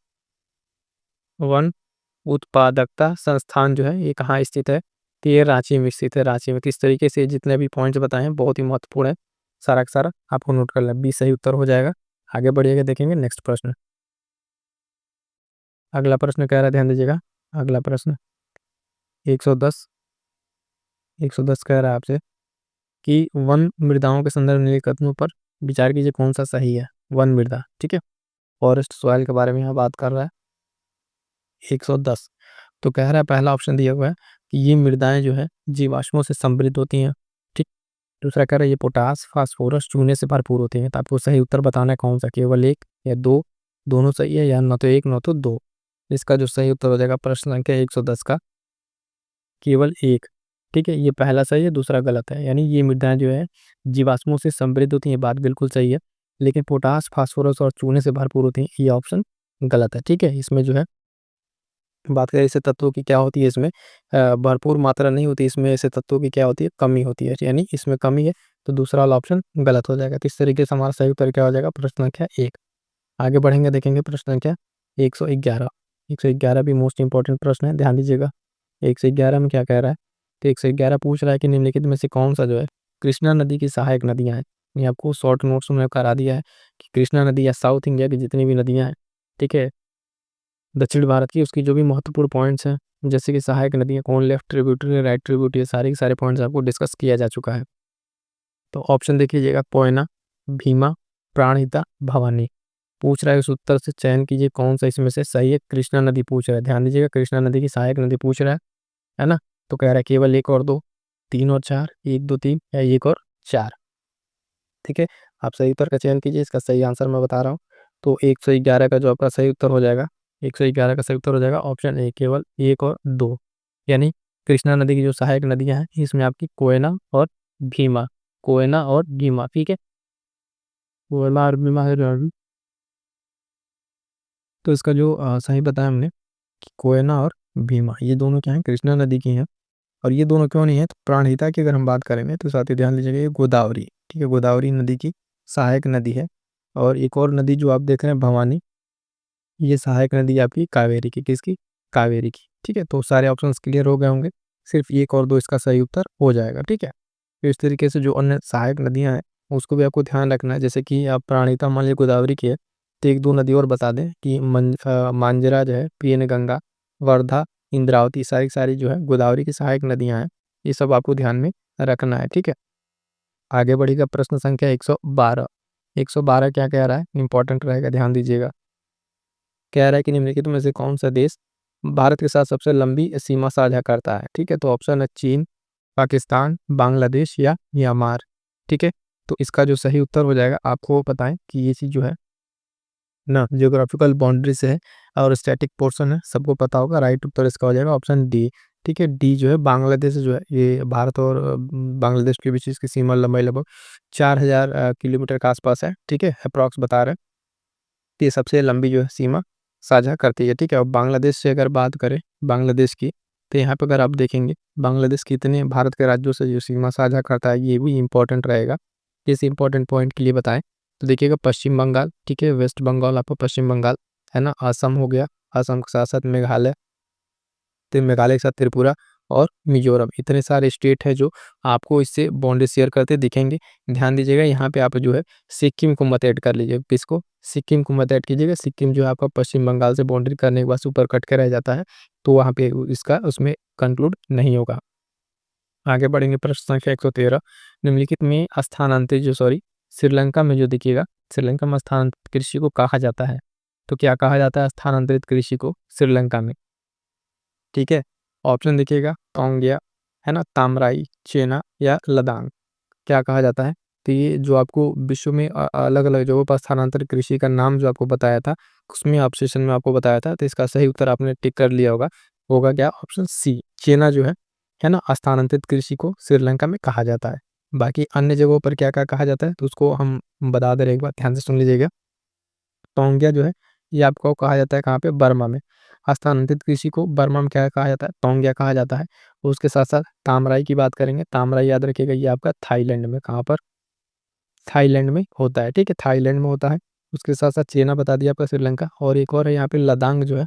वन उत्पादकता संस्थान जो है ये कहाँ स्थित है? तो ये रांची में स्थित है, रांची में। किस तरीके से जितने भी पॉइंट्स बताए हैं बहुत ही महत्वपूर्ण है, सारा का सारा आपको नोट कर लेना, बी सही उत्तर हो जाएगा। आगे बढ़िएगा, देखेंगे नेक्स्ट प्रश्न। अगला प्रश्न कह रहा है, ध्यान दीजिएगा, अगला प्रश्न 110, 110 कह रहा है आपसे कि वन मृदाओं के संदर्भ में कथनों पर विचार कीजिए, कौन सा सही है? वन मृदा, ठीक है? फॉरेस्ट सॉइल के बारे में यहाँ बात कर रहा है। 110, तो कह रहा है पहला ऑप्शन दिया हुआ है कि ये मृदाएं जो है जीवाश्मों से समृद्ध होती हैं, ठीक? दूसरा कह रहा है ये पोटास फास्फोरस चूने से भरपूर होती हैं। तो आपको सही उत्तर बताना है कौन सा, केवल एक या दो, दोनों सही है, या न तो एक न तो दो। इसका जो सही उत्तर हो जाएगा प्रश्न संख्या 110 का केवल एक, ठीक है? ये पहला सही है, दूसरा गलत है। यानी ये मृदाएं जो है जीवाश्मों से समृद्ध होती हैं, बात बिल्कुल सही है, लेकिन पोटास फास्फोरस और चूने से भरपूर होती हैं, ये ऑप्शन गलत है, ठीक है? इसमें जो है बात करें ऐसे तत्वों की क्या होती है, इसमें भरपूर मात्रा नहीं होती, इसमें ऐसे तत्वों की क्या होती है? कमी होती है, यानी इसमें कमी है, तो दूसरा वाला ऑप्शन गलत हो जाएगा। तो इस तरीके से हमारा सही उत्तर क्या हो जाएगा, प्रश्न संख्या 1। आगे बढ़ेंगे, देखेंगे प्रश्न संख्या 111। 111 भी मोस्ट इंपॉर्टेंट प्रश्न है, ध्यान दीजिएगा। 111 में क्या कह रहा है, तो 111 पूछ रहा है कि निम्नलिखित में से कौन सा जो है कृष्णा नदी की सहायक नदियां हैं। ये आपको शॉर्ट नोट्स में करा दिया है कि कृष्णा नदी या साउथ इंडिया की जितनी भी नदियां हैं, ठीक है, दक्षिण भारत की, उसकी जो भी महत्वपूर्ण पॉइंट्स हैं, जैसे कि सहायक नदियां कौन, लेफ्ट ट्रिब्यूटरी, राइट ट्रिब्यूटरी, सारे के सारे पॉइंट्स आपको डिस्कस किया जा चुका है। तो ऑप्शन देख लीजिएगा, कोयना, भीमा, प्राणहिता, भवानी। पूछ रहा है, उस उत्तर से चयन कीजिए कौन सा इसमें से सही है। कृष्णा नदी पूछ रहा है, ध्यान दीजिएगा, कृष्णा नदी की सहायक नदी पूछ रहा है ना। तो कह रहा है केवल 1 और 2, 3 और 4, 1 2 3 या 1 और 4। ठीक है, आप सही उत्तर का चयन कीजिए। इसका सही आंसर मैं बता रहा हूँ। तो 111 का जो आपका सही उत्तर हो जाएगा, 111 का सही उत्तर हो जाएगा ऑप्शन ए, केवल 1 और 2। यानी कृष्णा नदी की जो सहायक नदियां हैं, इसमें आपकी कोयना और भीमा, कोयना और भीमा, ठीक है, कोयना और भीमा है। तो इसका जो सही बताया हमने कि कोयना और भीमा, ये दोनों क्या हैं, कृष्णा नदी की हैं। और ये दोनों क्यों नहीं है, तो प्राणहिता की अगर हम बात करेंगे तो साथ ही ध्यान दीजिएगा, ये गोदावरी, ठीक है, गोदावरी नदी की सहायक नदी है। और एक और नदी जो आप देख रहे हैं भवानी, ये सहायक नदी है आपकी कावेरी की, किसकी, कावेरी की। ठीक है, तो सारे ऑप्शंस क्लियर हो गए होंगे, सिर्फ 1 और 2 इसका सही उत्तर हो जाएगा। ठीक है, तो इस तरीके से जो अन्य सहायक नदियां हैं उसको भी आपको ध्यान रखना है। जैसे कि आप प्राणहिता मान लीजिए गोदावरी की है, तो 1 2 नदी और बता दें कि मांजरा जो है, पीन गंगा, वर्धा, इंद्रावती, सारी सारी जो है गोदावरी की सहायक नदियां हैं। ये सब आपको ध्यान में रखना है। ठीक है, आगे बढ़ेगा प्रश्न संख्या 112। 112 क्या कह रहा है, इंपॉर्टेंट रहेगा, ध्यान दीजिएगा। कह रहा है कि निम्नलिखित में से कौन सा देश भारत के साथ सबसे लंबी सीमा साझा करता है। ठीक है, तो ऑप्शन है चीन, पाकिस्तान, बांग्लादेश या म्यांमार। ठीक है, तो इसका जो सही उत्तर हो जाएगा, आपको बताएं कि ये चीज़ जो है ना जियोग्राफिकल बाउंड्री से है और स्टैटिक पोर्शन है, सबको पता होगा। राइट उत्तर इसका हो जाएगा ऑप्शन डी। ठीक है, डी जो है बांग्लादेश जो है, ये भारत और बांग्लादेश के बीच इसकी सीमा लंबाई लगभग 4000 किलोमीटर के आसपास है। ठीक है, अप्रॉक्स बता रहे हैं। तो ये सबसे लंबी जो है सीमा साझा करती है। ठीक है, और बांग्लादेश से अगर बात करें, बांग्लादेश की, तो यहाँ पे अगर आप देखेंगे बांग्लादेश कितने भारत के राज्यों से जो सीमा साझा करता है, ये भी इंपॉर्टेंट रहेगा। इस इंपॉर्टेंट पॉइंट के लिए बताएं तो देखिएगा, पश्चिम बंगाल, ठीक है, वेस्ट बंगाल, आपको पश्चिम बंगाल है ना, असम हो गया, असम के साथ साथ मेघालय, तो मेघालय के साथ त्रिपुरा और मिजोरम, इतने सारे स्टेट है जो आपको इससे बाउंड्री शेयर करते दिखेंगे। ध्यान दीजिएगा, यहाँ पे आप जो है सिक्किम को मत ऐड कर लीजिए, किसको, सिक्किम को मत ऐड कीजिएगा। सिक्किम जो है आपका पश्चिम बंगाल से बाउंड्री करने के बाद ऊपर कट के रह जाता है, तो वहाँ पे इसका उसमें कंक्लूड नहीं होगा। आगे बढ़ेंगे, प्रश्न संख्या 113। निम्नलिखित में स्थानांतरित जो सॉरी श्रीलंका में जो देखिएगा, श्रीलंका में स्थानांतरित कृषि को कहा जाता है। तो क्या कहा जाता है स्थानांतरित कृषि को श्रीलंका में। ठीक है, ऑप्शन देखिएगा, टोंगिया है ना, तामराई, चेना या लदांग। क्या कहा जाता है, तो ये जो आपको विश्व में अलग अलग जगहों पर स्थानांतरित कृषि का नाम जो आपको बताया था, उसमें आप सेशन में आपको बताया था, तो इसका सही उत्तर आपने टिक कर लिया होगा। होगा क्या, ऑप्शन सी, चेना जो है ना, स्थानांतरित कृषि को श्रीलंका में कहा जाता है। बाकी अन्य जगहों पर क्या क्या कहा जाता है, तो उसको हम बता दे रहे, एक बार ध्यान से सुन लीजिएगा। टोंगिया जो है, ये आपको कहा जाता है कहाँ पे, बर्मा में। स्थानांतरित कृषि को बर्मा में क्या कहा जाता है, टोंगिया कहा जाता है। उसके साथ साथ तामराई की बात करेंगे, तामराई याद रखिएगा, ये आपका थाईलैंड में, कहाँ पर, थाईलैंड में होता है। ठीक है, थाईलैंड में होता है। उसके साथ साथ चेना बता दिया आपका, श्रीलंका, और एक और है यहाँ पे लदांग जो है,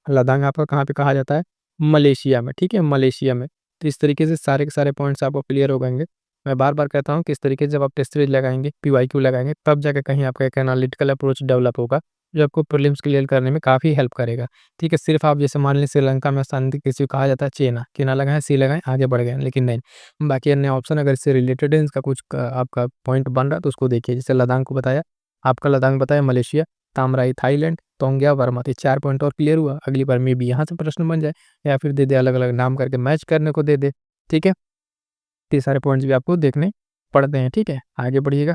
लदांग आपका कहाँ पे कहा जाता है, मलेशिया में। ठीक है, मलेशिया में। तो इस तरीके से सारे के सारे पॉइंट्स आपको क्लियर हो जाएंगे। मैं बार बार कहता हूँ कि इस तरीके से जब आप टेस्ट सीरीज लगाएंगे, पीवाईक्यू लगाएंगे, तब जाकर कहीं आपका एक एनालिटिकल अप्रोच डेवलप होगा, जो आपको प्रीलिम्स क्लियर करने में काफ़ी हेल्प करेगा। ठीक है, सिर्फ आप जैसे मान लीजिए श्रीलंका में स्थानांतरित किसी को कहा जाता है चेना, चेना लगाएं, सी लगाएं, आगे बढ़ गए, लेकिन नहीं, बाकी अन्य ऑप्शन अगर इससे रिलेटेड है, इसका कुछ आपका पॉइंट बन रहा है तो उसको देखिए। जैसे लद्दाख को बताया, आपका लद्दाख बताया मलेशिया, तामराई थाईलैंड, तोंगिया वर्मा, तो 4 पॉइंट और क्लियर हुआ। अगली बार में भी यहाँ से प्रश्न बन जाए, या फिर दे दे अलग अलग नाम करके मैच करने को दे दे। ठीक है, तो ये सारे पॉइंट्स भी आपको देखने पड़ते हैं। ठीक है, आगे बढ़िएगा,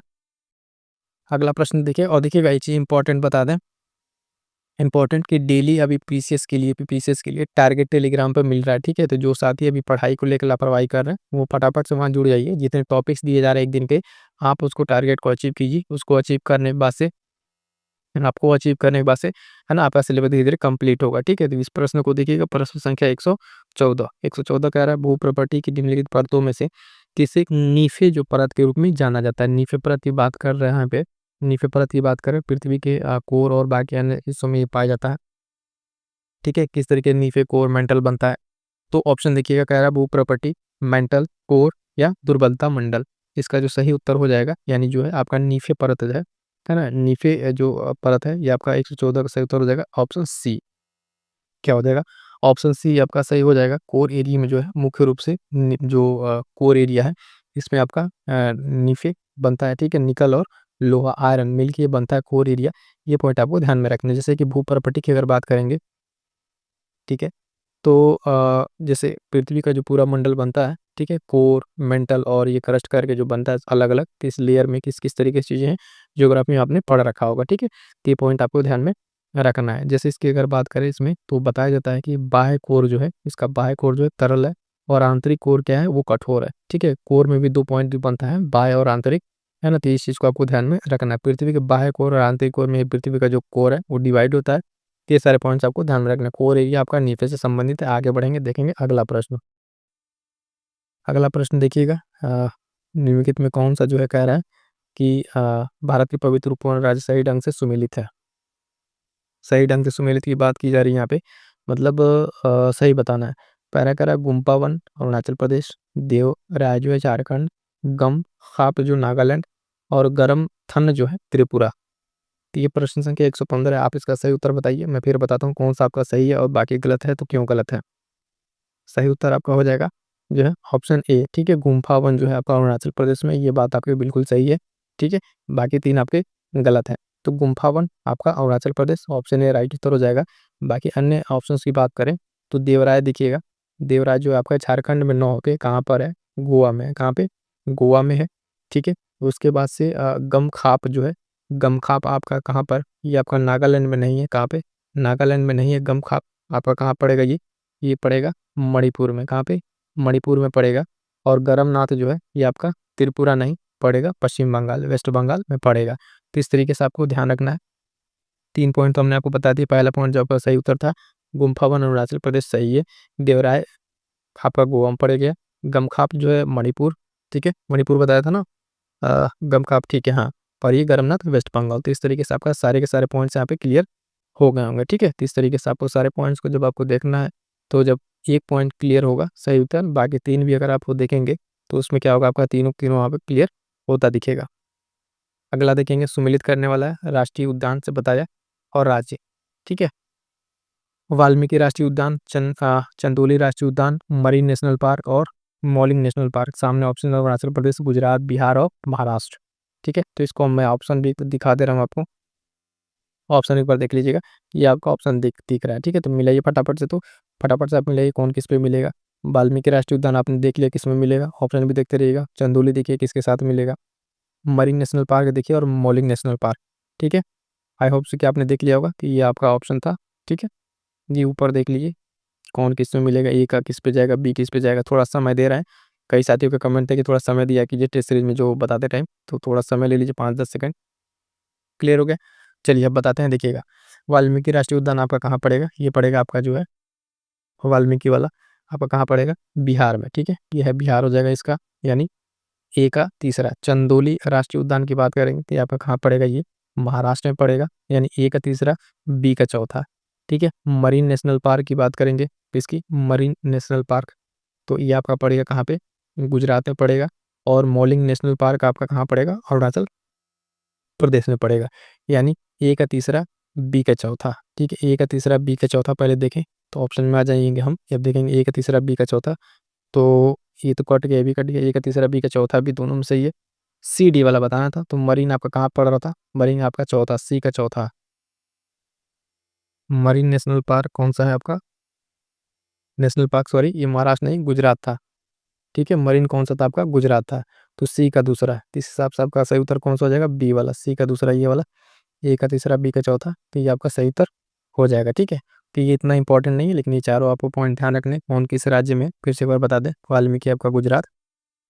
अगला प्रश्न देखिए, और देखिएगा ये चीज़ इंपॉर्टेंट बता दें, इंपॉर्टेंट कि डेली अभी पीसीएस के लिए टारगेट टेलीग्राम पर मिल रहा है। ठीक है, तो जो साथी अभी पढ़ाई को लेकर लापरवाही कर रहे हैं, वो फटाफट से वहाँ जुड़ जाइए। जितने टॉपिक्स दिए जा रहे हैं एक दिन के, आप उसको टारगेट को अचीव कीजिए। उसको अचीव करने के बाद से, आपको अचीव करने के बाद से, है ना, आपका सिलेबस धीरे धीरे कंप्लीट होगा। ठीक है, तो इस प्रश्न को देखिएगा, प्रश्न संख्या 114। 114 कह रहा है, भू प्रॉपर्टी की निम्नलिखित परतों में से किसे नीफे जो परत के रूप में जाना जाता है। नीफे परत की बात कर रहे हैं यहाँ पे, नीफे परत की बात करें पृथ्वी के कोर और बाकी अन्य हिस्सों में ये पाया जाता है। ठीक है, किस तरीके नीफे कोर मेंटल बनता है, तो ऑप्शन देखिएगा, कह रहा है भू प्रॉपर्टी, मेंटल, कोर या दुर्बलता मंडल। इसका जो सही उत्तर हो जाएगा यानी जो है आपका नीफे परत है ना, नीफे जो परत है ये आपका 114 का सही उत्तर हो जाएगा ऑप्शन सी। क्या हो जाएगा, ऑप्शन सी आपका सही हो जाएगा। कोर एरिया में जो है मुख्य रूप से जो कोर एरिया है इसमें आपका नीफे बनता है। ठीक है, निकल और लोहा आयरन मिलके ये बनता है कोर एरिया। ये पॉइंट आपको ध्यान में रखना है। जैसे कि भू प्रॉपर्टी की अगर बात करेंगे, ठीक है, तो जैसे पृथ्वी का जो पूरा मंडल बनता है, ठीक है, कोर, मेंटल और ये क्रस्ट करके जो बनता है अलग अलग किस लेयर में किस किस तरीके की चीज़ें हैं, ज्योग्राफी में आपने पढ़ रखा होगा। ठीक है, तो ये पॉइंट आपको ध्यान में रखना है। जैसे इसकी अगर बात करें इसमें, तो बताया जाता है कि बाह्य कोर जो है, इसका बाह्य कोर जो है तरल है और आंतरिक कोर क्या है वो कठोर है। ठीक है, कोर में भी 2 पॉइंट भी बनता है, बाह्य और आंतरिक, है ना, तो इस चीज़ को आपको ध्यान में रखना है। पृथ्वी के बाह्य कोर और आंतरिक कोर में पृथ्वी का जो कोर है वो डिवाइड होता है। ये सारे पॉइंट्स आपको ध्यान में रखना है। कोर एरिया आपका नीचे से संबंधित है। आगे बढ़ेंगे, देखेंगे अगला प्रश्न। अगला प्रश्न देखिएगा, निम्नलिखित में कौन सा जो है कह रहा है कि भारत के पवित्र उपवन राज्य सही ढंग से सुमेलित है। सही ढंग से सुमेलित की बात की जा रही है यहाँ पे, मतलब सही बताना है। पहला कह रहा है गुम्पा वन अरुणाचल प्रदेश, देव राय जो है झारखंड, गम खाप जो नागालैंड और गरम थन जो है त्रिपुरा। तो ये प्रश्न संख्या 115 है। आप इसका सही उत्तर बताइए। मैं फिर बताता हूँ कौन सा आपका सही है और बाकी गलत है तो क्यों गलत है। सही उत्तर आपका हो जाएगा जो है ऑप्शन ए। ठीक है, गुम्फा वन जो है आपका अरुणाचल प्रदेश में, ये बात आपकी बिल्कुल सही है। ठीक है, बाकी 3 आपके गलत हैं। तो गुम्फा वन आपका Arunachal Pradesh, option A right उत्तर हो जाएगा। बाकी अन्य ऑप्शंस की बात करें तो देवराय देखिएगा, देवराय जो है आपका झारखंड में न होके कहाँ पर है, गोवा में है। कहाँ पे, गोवा में है। ठीक है, उसके बाद से गमखाप जो है, गमखाप आपका कहाँ पर, ये आपका नागालैंड में नहीं है। कहाँ पे, नागालैंड में नहीं है गमखाप। आपका कहाँ पड़ेगा ये पड़ेगा मणिपुर में। कहाँ पे, मणिपुर में पड़ेगा। और गरमनाथ जो है ये आपका त्रिपुरा नहीं पड़ेगा, पश्चिम बंगाल, वेस्ट बंगाल में पड़ेगा। तो इस तरीके से आपको ध्यान रखना है। 3 पॉइंट तो हमने आपको बता दिए। पहला पॉइंट जो आपका सही उत्तर था, गुम्फा वन अरुणाचल प्रदेश सही है। देवराय आपका गोवा में पड़ गया। गमखाप जो है मणिपुर, ठीक है, मणिपुर बताया था ना। गमखाप ठीक है, हाँ। और ये गरमनाथ वेस्ट बंगाल। तो इस तरीके से आपका सारे के सारे पॉइंट्स यहाँ पे क्लियर हो गए होंगे। ठीक है, तो इस तरीके से आपको सारे पॉइंट्स को जब आपको देखना है, तो जब एक पॉइंट क्लियर होगा सही उत्तर, बाकी 3 भी अगर आप वो देखेंगे तो उसमें क्या होगा, आपका तीनों तीनों वहाँ पे क्लियर होता दिखेगा। अगला देखेंगे, सुमेलित करने वाला है राष्ट्रीय उद्यान से बताया और राज्य। ठीक है, वाल्मीकि राष्ट्रीय उद्यान, चंदोली राष्ट्रीय उद्यान, मरीन नेशनल पार्क और मॉलिंग नेशनल पार्क। सामने ऑप्शन है अरुणाचल प्रदेश, गुजरात, बिहार और महाराष्ट्र। ठीक है, तो इसको मैं ऑप्शन भी दिखा दे रहा हूँ आपको। ऑप्शन एक बार देख लीजिएगा, ये आपका ऑप्शन दिख रहा है। ठीक है, तो मिलाइए फटाफट से, तो फटाफट से आप मिलाइए कौन किस पे मिलेगा। वाल्मीकि राष्ट्रीय उद्यान आपने देख लिया किस में मिलेगा, ऑप्शन भी देखते रहिएगा। चंदोली देखिए किसके साथ मिलेगा, मरीन नेशनल पार्क देखिए और मॉलिंग नेशनल पार्क। ठीक है, आई होप से कि आपने देख लिया होगा कि ये आपका ऑप्शन था। ठीक है, ये ऊपर देख लीजिए कौन किस में मिलेगा, ए का किस पे जाएगा, बी किस पे जाएगा। थोड़ा समय दे रहा है, कई साथियों का कमेंट है कि थोड़ा समय दिया कीजिए टेस्ट सीरीज में जो बताते टाइम, तो थोड़ा समय ले लीजिए 5-10 सेकंड। क्लियर हो गया, चलिए अब बताते हैं। देखिएगा, वाल्मीकि राष्ट्रीय उद्यान आपका कहाँ पड़ेगा, ये पड़ेगा आपका जो है वाल्मीकि वाला आपका कहाँ पड़ेगा, बिहार में। ठीक है, ये है बिहार हो जाएगा इसका, यानी ए का तीसरा। चंदोली राष्ट्रीय उद्यान की बात करेंगे तो ये आपका कहाँ पड़ेगा, ये महाराष्ट्र में पड़ेगा, यानी ए का तीसरा, बी का चौथा। ठीक है, मरीन नेशनल पार्क की बात करेंगे तो इसकी मरीन नेशनल पार्क, तो ये आपका पड़ेगा कहाँ पे, गुजरात में पड़ेगा। और मॉलिंग नेशनल पार्क आपका कहाँ पड़ेगा, अरुणाचल प्रदेश में पड़ेगा, यानी ए का तीसरा, बी का चौथा। ठीक है, ए का तीसरा, बी का चौथा पहले देखें तो ऑप्शन में आ जाएंगे हम। जब देखेंगे ए का तीसरा, बी का चौथा, तो ये तो कट गया, ये भी कट गया। ए का तीसरा, बी का चौथा भी दोनों में सही है। सी डी वाला बताना था, तो मरीन आपका कहाँ पड़ रहा था, मरीन आपका चौथा, सी का चौथा। मरीन नेशनल पार्क कौन सा है आपका, नेशनल पार्क, सॉरी ये महाराष्ट्र नहीं गुजरात था। ठीक है, मरीन कौन सा था आपका, गुजरात था। तो सी का दूसरा है, तो इस हिसाब से आपका सही उत्तर कौन सा हो जाएगा, बी वाला। सी का दूसरा ये वाला, ए का तीसरा, बी का चौथा, तो ये आपका सही उत्तर हो जाएगा। ठीक है, तो ये इतना इंपॉर्टेंट नहीं है, लेकिन ये चारों आपको पॉइंट ध्यान रखने कौन किस राज्य में, फिर से एक बार बता दें। वाल्मीकि आपका गुजरात,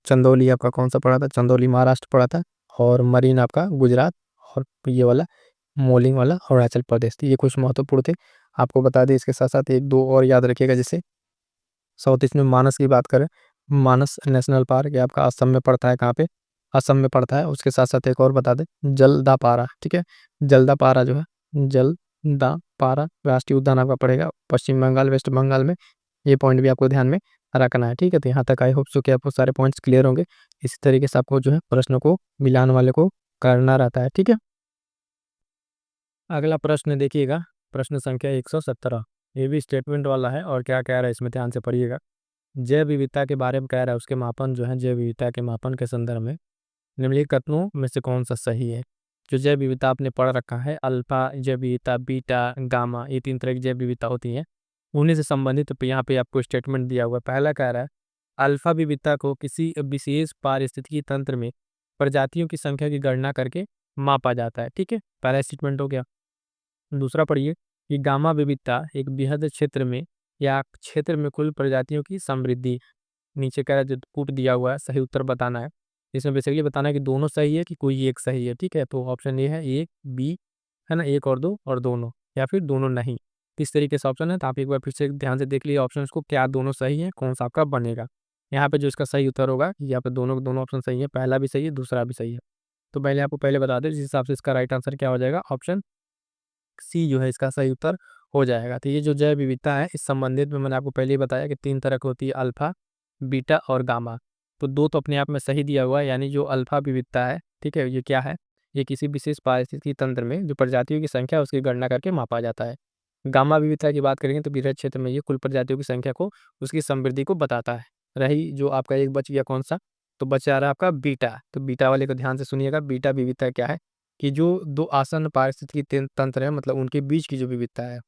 चंदौली आपका कौन सा पड़ा था, चंदौली महाराष्ट्र पड़ा था। और मरीन आपका गुजरात, और ये वाला मोलिंग वाला अरुणाचल प्रदेश। तो ये कुछ महत्वपूर्ण थे, आपको बता दें। इसके साथ साथ एक दो और याद रखिएगा, जैसे साउथ ईस्ट में मानस की बात करें मानस नेशनल पार्क, ये आपका असम में पड़ता है। कहाँ पे? असम में पड़ता है। उसके साथ साथ एक और बता दें, जलदापारा, ठीक है। जलदापारा जो है, जलदापारा राष्ट्रीय उद्यान आपका पड़ेगा पश्चिम बंगाल, वेस्ट बंगाल में। ये पॉइंट भी आपको ध्यान में रखना है, ठीक है। तो यहाँ तक आई होप सो कि आपको सारे पॉइंट्स क्लियर होंगे। इसी तरीके से आपको जो है प्रश्नों को मिलान वाले को करना रहता है, ठीक है। अगला प्रश्न देखिएगा, प्रश्न संख्या 117। ये भी स्टेटमेंट वाला है और क्या कह रहा है इसमें ध्यान से पढ़िएगा। जैव विविधता के बारे में कह रहा है, उसके मापन जो है जैव विविधता के मापन के संदर्भ में निम्नलिखित कथनों में से कौन सा सही है। जो जैव विविधता आपने पढ़ रखा है, अल्फा जैव विविधता, बीटा, गामा, ये 3 तरह की जैव विविधता होती है। उन्हीं से संबंधित यहाँ पे आपको स्टेटमेंट दिया हुआ है। पहला कह रहा है, अल्फा विविधता को किसी विशेष पारिस्थितिकी तंत्र में प्रजातियों की संख्या की गणना करके मापा जाता है, ठीक है। पहला स्टेटमेंट हो गया। दूसरा पढ़िए कि गामा विविधता एक बृहद क्षेत्र में या क्षेत्र में कुल प्रजातियों की समृद्धि। नीचे कह रहा है जो कूट दिया हुआ है, सही उत्तर बताना है। इसमें बेसिकली बताना है कि दोनों सही है कि कोई एक सही है, ठीक है। तो ऑप्शन ए है, एक बी है ना, एक और दो और दोनों, या फिर दोनों नहीं। किस तरीके से ऑप्शन है, तो आप एक बार फिर से ध्यान से देख लीजिए ऑप्शन को, क्या दोनों सही है, कौन सा आपका बनेगा। यहाँ पे जो इसका सही उत्तर होगा, यहाँ पे दोनों दोनों ऑप्शन सही है, पहला भी सही है, दूसरा भी सही है। तो पहले आपको पहले बता दें, जिस हिसाब से इसका राइट आंसर क्या हो जाएगा, ऑप्शन सी जो है इसका सही उत्तर हो जाएगा। तो ये जो जैव विविधता है, इस संबंधित में मैंने आपको पहले ही बताया कि 3 तरह की होती है, अल्फा, बीटा और गामा। तो 2 तो अपने आप में सही दिया हुआ है, यानी जो अल्फा विविधता है, ठीक है, ये क्या है, ये किसी विशेष पारिस्थितिकी तंत्र में जो प्रजातियों की संख्या है उसकी गणना करके मापा जाता है। गामा विविधता की बात करेंगे तो बृहद क्षेत्र में ये कुल प्रजातियों की संख्या को, उसकी समृद्धि को बताता है। रही जो आपका एक बच गया कौन सा, तो बच जा रहा है आपका बीटा। तो बीटा वाले को ध्यान से सुनिएगा, बीटा विविधता क्या है कि जो 2 आसन्न पारिस्थितिकी तंत्र है, मतलब उनके बीच की जो विविधता है,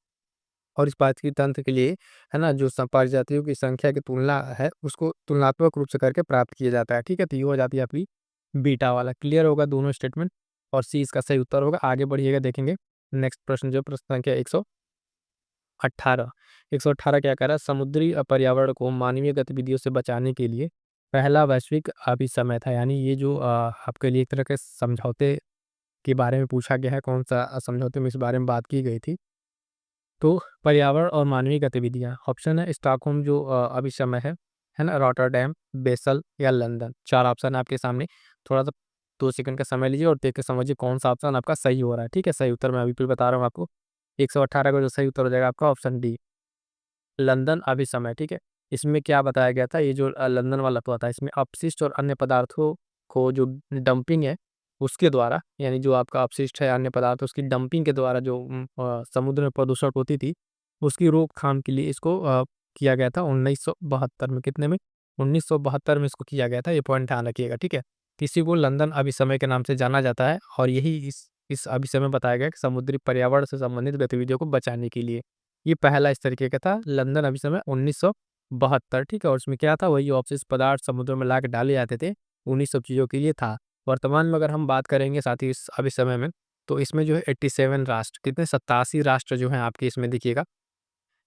और इस पारिस्थितिकी तंत्र के लिए है ना, जो प्रजातियों की संख्या की तुलना है उसको तुलनात्मक रूप से करके प्राप्त किया जाता है, ठीक है। तो ये हो जाती है आपकी बीटा वाला। क्लियर होगा दोनों स्टेटमेंट, और सी इसका सही उत्तर होगा। आगे बढ़िएगा, देखेंगे नेक्स्ट प्रश्न जो प्रश्न संख्या 118। 118 क्या कह रहा है, समुद्री पर्यावरण को मानवीय गतिविधियों से बचाने के लिए पहला वैश्विक अभिसमय था। यानी ये जो आपके लिए एक तरह के समझौते के बारे में पूछा गया है, कौन-सा समझौते में इस बारे में बात की गई थी। तो पर्यावरण और मानवीय गतिविधियाँ, ऑप्शन है स्टॉकहोम जो अभिसमय है ना, रॉटरडैम, बेसल या लंदन। 4 ऑप्शन है आपके सामने। थोड़ा-सा 2 सेकंड का समय लीजिए और देख के समझिए कौन-सा ऑप्शन आपका सही हो रहा है, ठीक है। सही उत्तर मैं अभी फिर बता रहा हूँ आपको। 118 का जो सही उत्तर हो जाएगा आपका ऑप्शन डी, लंदन अभिसमय, ठीक है। इसमें क्या बताया गया था, ये जो लंदन वाला हुआ था, इसमें अपशिष्ट और अन्य पदार्थों को जो डंपिंग है, उसके द्वारा, यानी जो आपका अपशिष्ट है, अन्य पदार्थ, उसकी डंपिंग के द्वारा जो समुद्र में प्रदूषण होती थी, उसकी रोकथाम के लिए इसको किया गया था 1972 में। कितने में? 1972 में इसको किया गया था, ये पॉइंट ध्यान रखिएगा, ठीक है। इसी को लंदन अभिसमय के नाम से जाना जाता है, और यही इस अभिसमय बताया गया कि समुद्री पर्यावरण से संबंधित गतिविधियों को बचाने के लिए। ये पहला इस तरीके का था, लंदन अभिसमय 1972, ठीक है। और उसमें क्या था, वही अपशिष्ट पदार्थ समुद्र में लाके डाले जाते थे, उन्हीं सब चीज़ों के लिए था। वर्तमान में अगर हम बात करेंगे साथ ही इस अभिसमय में, तो इसमें जो है 87 राष्ट्र, कितने 87 राष्ट्र जो हैं आपके इसमें देखिएगा,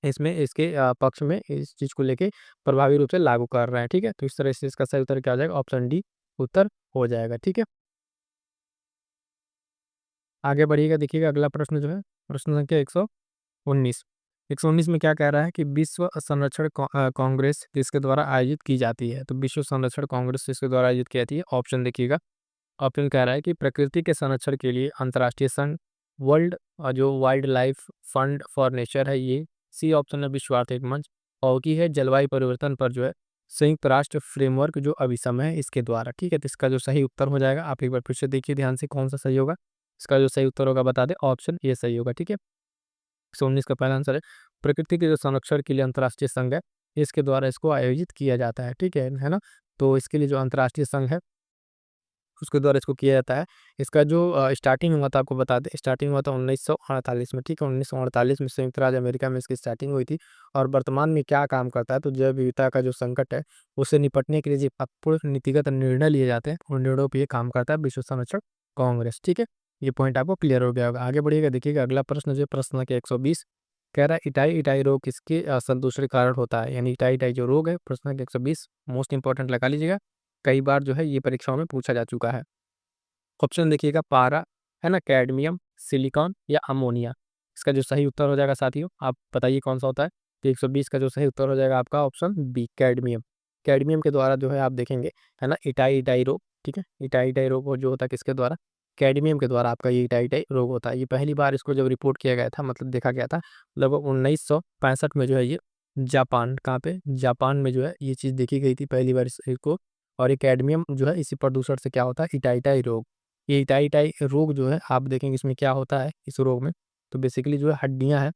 इसमें इसके पक्ष में इस चीज़ को लेके प्रभावी रूप से लागू कर रहे हैं, ठीक है। तो इस तरह से इसका सही उत्तर क्या हो जाएगा, ऑप्शन डी उत्तर हो जाएगा, ठीक है। आगे बढ़िएगा, देखिएगा अगला प्रश्न जो है, प्रश्न संख्या 119। 119 में क्या कह रहा है कि विश्व संरक्षण कांग्रेस किसके द्वारा आयोजित की जाती है। तो विश्व संरक्षण कांग्रेस किसके द्वारा आयोजित की जाती है, ऑप्शन देखिएगा। ऑप्शन कह रहा है कि प्रकृति के संरक्षण के लिए अंतर्राष्ट्रीय संघ, वर्ल्ड जो wild life fund for nature है ये। सी ऑप्शन है विश्व आर्थिक मंच। और की है जलवायु परिवर्तन पर जो है संयुक्त राष्ट्र फ्रेमवर्क जो अभिसमय है इसके द्वारा, ठीक है। तो इसका जो सही उत्तर हो जाएगा, आप एक बार फिर से देखिए ध्यान से कौन सा सही होगा। इसका जो सही उत्तर होगा बता दें, ऑप्शन ये सही होगा, ठीक है। 119 का पहला आंसर है, प्रकृति के जो संरक्षण के लिए अंतर्राष्ट्रीय संघ है, इसके द्वारा इसको आयोजित किया जाता है, ठीक है ना। तो इसके लिए जो अंतर्राष्ट्रीय संघ है उसके द्वारा इसको किया जाता है। इसका जो स्टार्टिंग हुआ था, आपको बता दें, स्टार्टिंग हुआ था 1948 में, ठीक है। 1948 में संयुक्त राज्य अमेरिका में इसकी स्टार्टिंग हुई थी। और वर्तमान में क्या काम करता है, तो जैव विविधता का जो संकट है उससे निपटने के लिए जो पूर्ण नीतिगत निर्णय लिए जाते हैं, उन निर्णयों पर ये काम करता है विश्व संरक्षण कांग्रेस, ठीक है। ये पॉइंट आपको क्लियर हो गया होगा। आगे बढ़िएगा, देखिएगा अगला प्रश्न जो है, प्रश्न संख्या 120 कह रहा है इटाई इटाई रोग किसके संदूषण के कारण होता है। यानी इटाई इटाई जो रोग है, प्रश्न संख्या 120 मोस्ट इंपॉर्टेंट लगा लीजिएगा, कई बार जो है ये परीक्षाओं में पूछा जा चुका है। ऑप्शन देखिएगा, पारा है ना, कैडमियम, सिलिकॉन या अमोनिया। इसका जो सही उत्तर हो जाएगा साथियों, आप बताइए कौन सा होता है। तो 120 का जो सही उत्तर हो जाएगा आपका ऑप्शन बी, कैडमियम। कैडमियम के द्वारा जो है आप देखेंगे, है ना, इटाई इटाई रोग, ठीक है, इटाई इटाई रोग वो जो होता है किसके द्वारा, कैडमियम के द्वारा आपका ये इटाई इटाई रोग होता है। ये पहली बार इसको जब रिपोर्ट किया गया था, मतलब देखा गया था लगभग 1965 में जो है ये जापान, कहाँ पे, जापान में जो है ये चीज़ देखी गई थी पहली बार इसको। और ये कैडमियम जो है इसी प्रदूषण से क्या होता है, इटाई इटाई रोग। ये इटाई इटाई रोग जो है आप देखेंगे इसमें क्या होता है इस रोग में, तो बेसिकली जो है हड्डियाँ हैं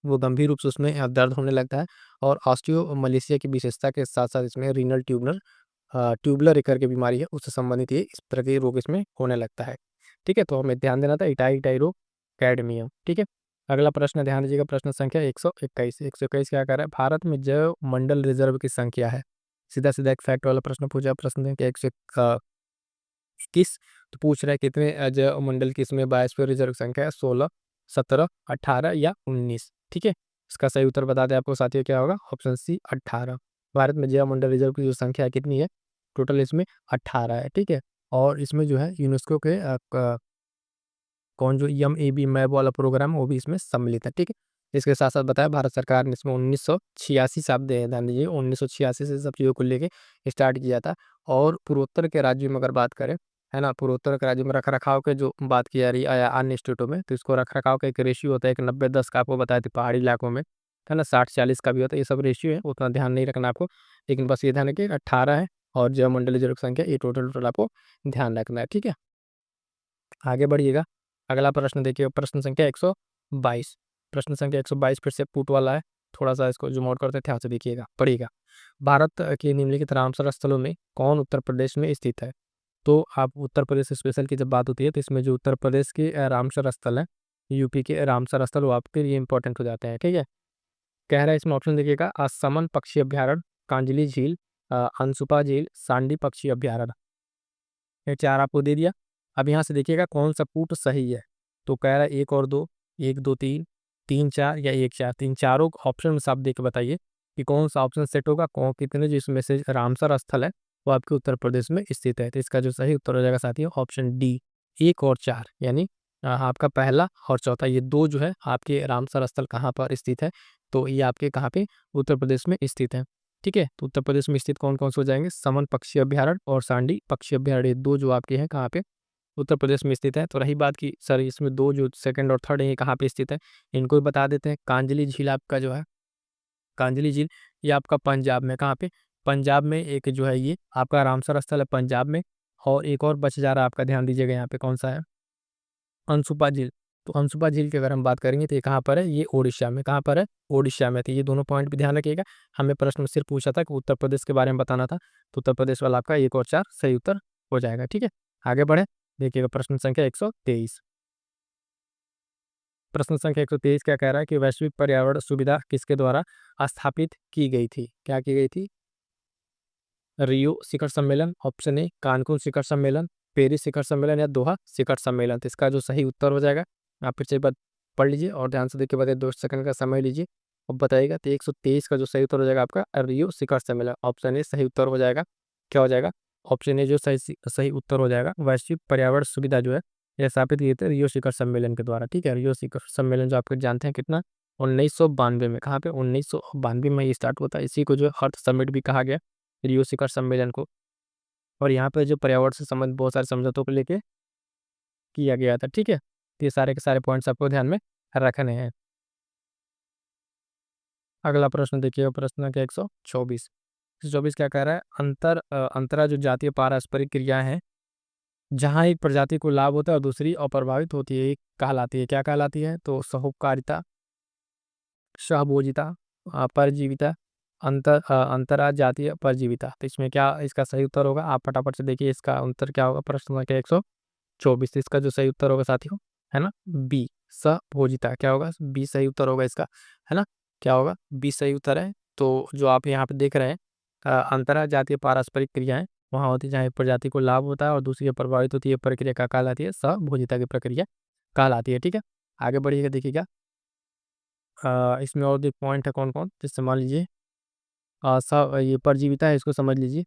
वो गंभीर रूप से उसमें दर्द होने लगता है। और ऑस्टियोमलेशिया की विशेषता के साथ साथ इसमें रीनल ट्यूबुलर एकर की बीमारी है उससे संबंधित ये इस तरह के रोग इसमें होने लगता है। ठीक है, तो हमें ध्यान देना था इटाई इटाई रोग, कैडमियम। ठीक है, अगला प्रश्न ध्यान दीजिएगा, प्रश्न संख्या 121। 121 क्या कह रहा है, भारत में जैव मंडल रिजर्व की संख्या है। सीधा सीधा एक फैक्ट वाला प्रश्न पूछा, प्रश्न संख्या 121। तो पूछ रहा है कितने जैव मंडल की इसमें बायोस्फीयर रिजर्व की संख्या है, 16, 17, 18 या 19। ठीक है, इसका सही उत्तर बता दें आपको साथियों, क्या होगा, ऑप्शन सी 18। भारत में जैव मंडल रिजर्व की जो संख्या है कितनी है, टोटल इसमें 18 है। ठीक है, और इसमें जो है यूनेस्को के कौन जो एमएबी मैप वाला प्रोग्राम वो भी इसमें सम्मिलित है। ठीक है, इसके साथ साथ बताया भारत सरकार ने इसमें 1986 से, आप ध्यान दीजिए 1986 से सब चीज़ों को लेके स्टार्ट किया था। और पूर्वोत्तर के राज्यों में अगर बात करें, है ना, पूर्वोत्तर के राज्यों में रख रखाव के जो बात की जा रही है या अन्य स्टेटों में, तो इसको रख रखाव का एक रेशियो होता है, एक 90-10 का आपको बताया था पहाड़ी इलाकों में, है ना, 60-40 का भी होता है। ये सब रेशियो है, उतना ध्यान नहीं रखना आपको, लेकिन बस ये ध्यान रखिए 18 है। और जैव मंडलीय जैव संख्या ये टोटल टोटल आपको ध्यान रखना है। ठीक है, आगे बढ़िएगा, अगला प्रश्न देखिए, प्रश्न संख्या 122। प्रश्न संख्या 122 फिर से पुट वाला है, थोड़ा सा इसको जूम आउट करते हैं, ध्यान से देखिएगा, पढ़िएगा। भारत के निम्नलिखित रामसर स्थलों में कौन उत्तर प्रदेश में स्थित है। तो आप उत्तर प्रदेश स्पेशल की जब बात होती है तो इसमें जो उत्तर प्रदेश के रामसर स्थल है, यूपी के रामसर स्थल, वो आपके लिए इंपॉर्टेंट हो जाते हैं। ठीक है, कह रहा है इसमें ऑप्शन देखिएगा, समन पक्षी अभ्यारण्य, कांजली झील, अनसुपा झील, सांडी पक्षी अभ्यारण्य। ये चार आपको दे दिया। अब यहाँ से देखिएगा कौन सा पुट सही है। तो कह रहा है 1 और 2, 1 2 3, 3 4 या 1 4। तीन चारों ऑप्शन में से आप देख के बताइए कि कौन सा ऑप्शन सेट होगा, कौन कितने, जिसमें से रामसर स्थल है वो आपके उत्तर प्रदेश में स्थित है। तो इसका जो सही उत्तर हो जाएगा साथियों, ऑप्शन डी, 1 और 4, यानी आपका पहला और चौथा, ये दो जो है आपके रामसर स्थल कहाँ पर स्थित है, तो ये आपके कहाँ पे, उत्तर प्रदेश में स्थित है। ठीक है, तो उत्तर प्रदेश में स्थित कौन कौन से हो जाएंगे, समन पक्षी अभ्यारण्य और सांडी पक्षी अभ्यारण्य, ये दो जो आपके हैं कहाँ पे, उत्तर प्रदेश में स्थित है। तो रही बात की सर इसमें दो जो सेकंड और थर्ड है ये कहाँ पे स्थित है, इनको भी बता देते हैं। कांजली झील आपका जो है, कांजली झील ये आपका पंजाब में, कहाँ पे, पंजाब में एक जो है ये आपका रामसर स्थल है पंजाब में। और एक और बच जा रहा है आपका, ध्यान दीजिएगा यहाँ पे कौन सा है, अनसुपा झील। तो अनसुपा झील की अगर हम बात करेंगे तो ये कहाँ पर है, ये ओडिशा में, कहाँ पर है, ओडिशा में। तो ये दोनों पॉइंट भी ध्यान रखिएगा। हमें प्रश्न में सिर्फ पूछा था कि उत्तर प्रदेश के बारे में बताना था, तो उत्तर प्रदेश वाला आपका 1 और 4 सही उत्तर हो जाएगा। ठीक है, आगे बढ़े, देखिएगा प्रश्न संख्या 123। प्रश्न संख्या 123 क्या कह रहा है कि वैश्विक पर्यावरण सुविधा किसके द्वारा स्थापित की गई थी, क्या की गई थी, रियो शिखर सम्मेलन, ऑप्शन ए कानकुन शिखर सम्मेलन, पेरिस शिखर सम्मेलन या दोहा शिखर सम्मेलन। तो इसका जो सही उत्तर हो जाएगा, आप फिर से एक बार पढ़ लीजिए और ध्यान से देखिए, बताइए, 2 सेकंड का समय लीजिए और बताइएगा। तो 123 का जो सही उत्तर हो जाएगा आपका रियो शिखर सम्मेलन, ऑप्शन ए सही उत्तर हो जाएगा। क्या हो जाएगा, ऑप्शन ए जो सही सही उत्तर हो जाएगा, वैश्विक पर्यावरण सुविधा जो है यह स्थापित किए थे रियो शिखर सम्मेलन के द्वारा। ठीक है, रियो शिखर सम्मेलन जो आपको जानते हैं कितना, 1992 में, कहाँ पे, 1992 में ये स्टार्ट हुआ था। इसी को जो अर्थ समिट भी कहा गया, रियो शिखर सम्मेलन को। और यहाँ पे जो पर्यावरण से संबंधित बहुत सारे समझौतों को लेके किया गया था। ठीक है, तो ये सारे के सारे पॉइंट्स आपको ध्यान में रखने हैं। अगला प्रश्न देखिए, प्रश्न के 124। 124 क्या कह रहा है, अंतरा जो जातीय पारस्परिक क्रियाएं हैं जहाँ एक प्रजाति को लाभ होता है और दूसरी अप्रभावित होती है, एक कहलाती है, क्या कहलाती है, तो सहोकारिता, सहभोजिता, परजीविता, अंतरा जातीय परजीविता। तो इसमें क्या इसका सही उत्तर होगा, आप फटाफट से देखिए इसका उत्तर क्या होगा, प्रश्न संख्या 124। इसका जो सही उत्तर होगा साथियों, है ना, बी सहभोजिता, क्या होगा, बी सही उत्तर होगा इसका, है ना, क्या होगा, बी सही उत्तर है। तो जो आप यहाँ पे देख रहे हैं अंतरा जातीय पारस्परिक क्रियाएं वहाँ होती है जहाँ एक प्रजाति को लाभ होता है और दूसरी प्रभावित होती है, प्रक्रिया का कहलाती है सहभोजिता की प्रक्रिया कहलाती है। ठीक है, आगे बढ़िएगा, देखिएगा इसमें और भी पॉइंट है कौन कौन, जैसे मान लीजिए ये परजीविता है, इसको समझ लीजिए।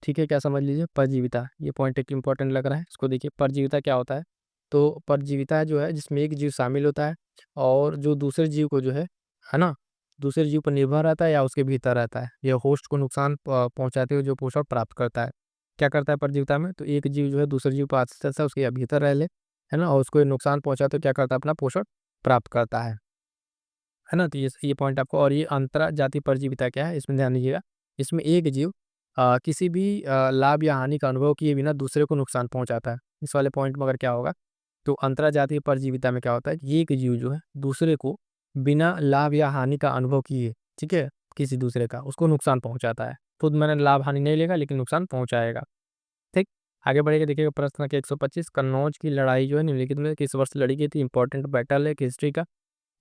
ठीक है, क्या समझ लीजिए, परजीविता, ये पॉइंट एक इंपॉर्टेंट लग रहा है, इसको देखिए। परजीविता क्या होता है, तो परजीविता जो है जिसमें एक जीव शामिल होता है और जो दूसरे जीव को जो है ना, दूसरे जीव पर निर्भर रहता है या उसके भीतर रहता है? यह होस्ट को नुकसान पहुँचाते हुए जो पोषण प्राप्त करता है। क्या करता है परजीविता में? तो एक जीव जो है दूसरे जीव पर आश्रित रहता है, उसके या भीतर रह ले, है ना? और उसको ये नुकसान पहुँचाते हुए क्या करता है? अपना पोषण प्राप्त करता है ना? तो ये पॉइंट आपको, और ये अंतरजातीय परजीविता क्या है? इसमें ध्यान दीजिएगा। इसमें एक जीव किसी भी लाभ या हानि का अनुभव किए बिना दूसरे को नुकसान पहुँचाता है। इस वाले पॉइंट में अगर क्या होगा, तो अंतरजातीय परजीविता में क्या होता है कि एक जीव जो है दूसरे को बिना लाभ या हानि का अनुभव किए, ठीक है, किसी दूसरे का, उसको नुकसान पहुंचाता है। खुद मैंने लाभ हानि नहीं लेगा लेकिन नुकसान पहुंचाएगा। ठीक, आगे बढ़ेगा। देखिएगा प्रश्न संख्या 125, कन्नौज की लड़ाई जो है निम्नलिखित में किस वर्ष लड़ी गई थी? इंपॉर्टेंट बैटल है हिस्ट्री का,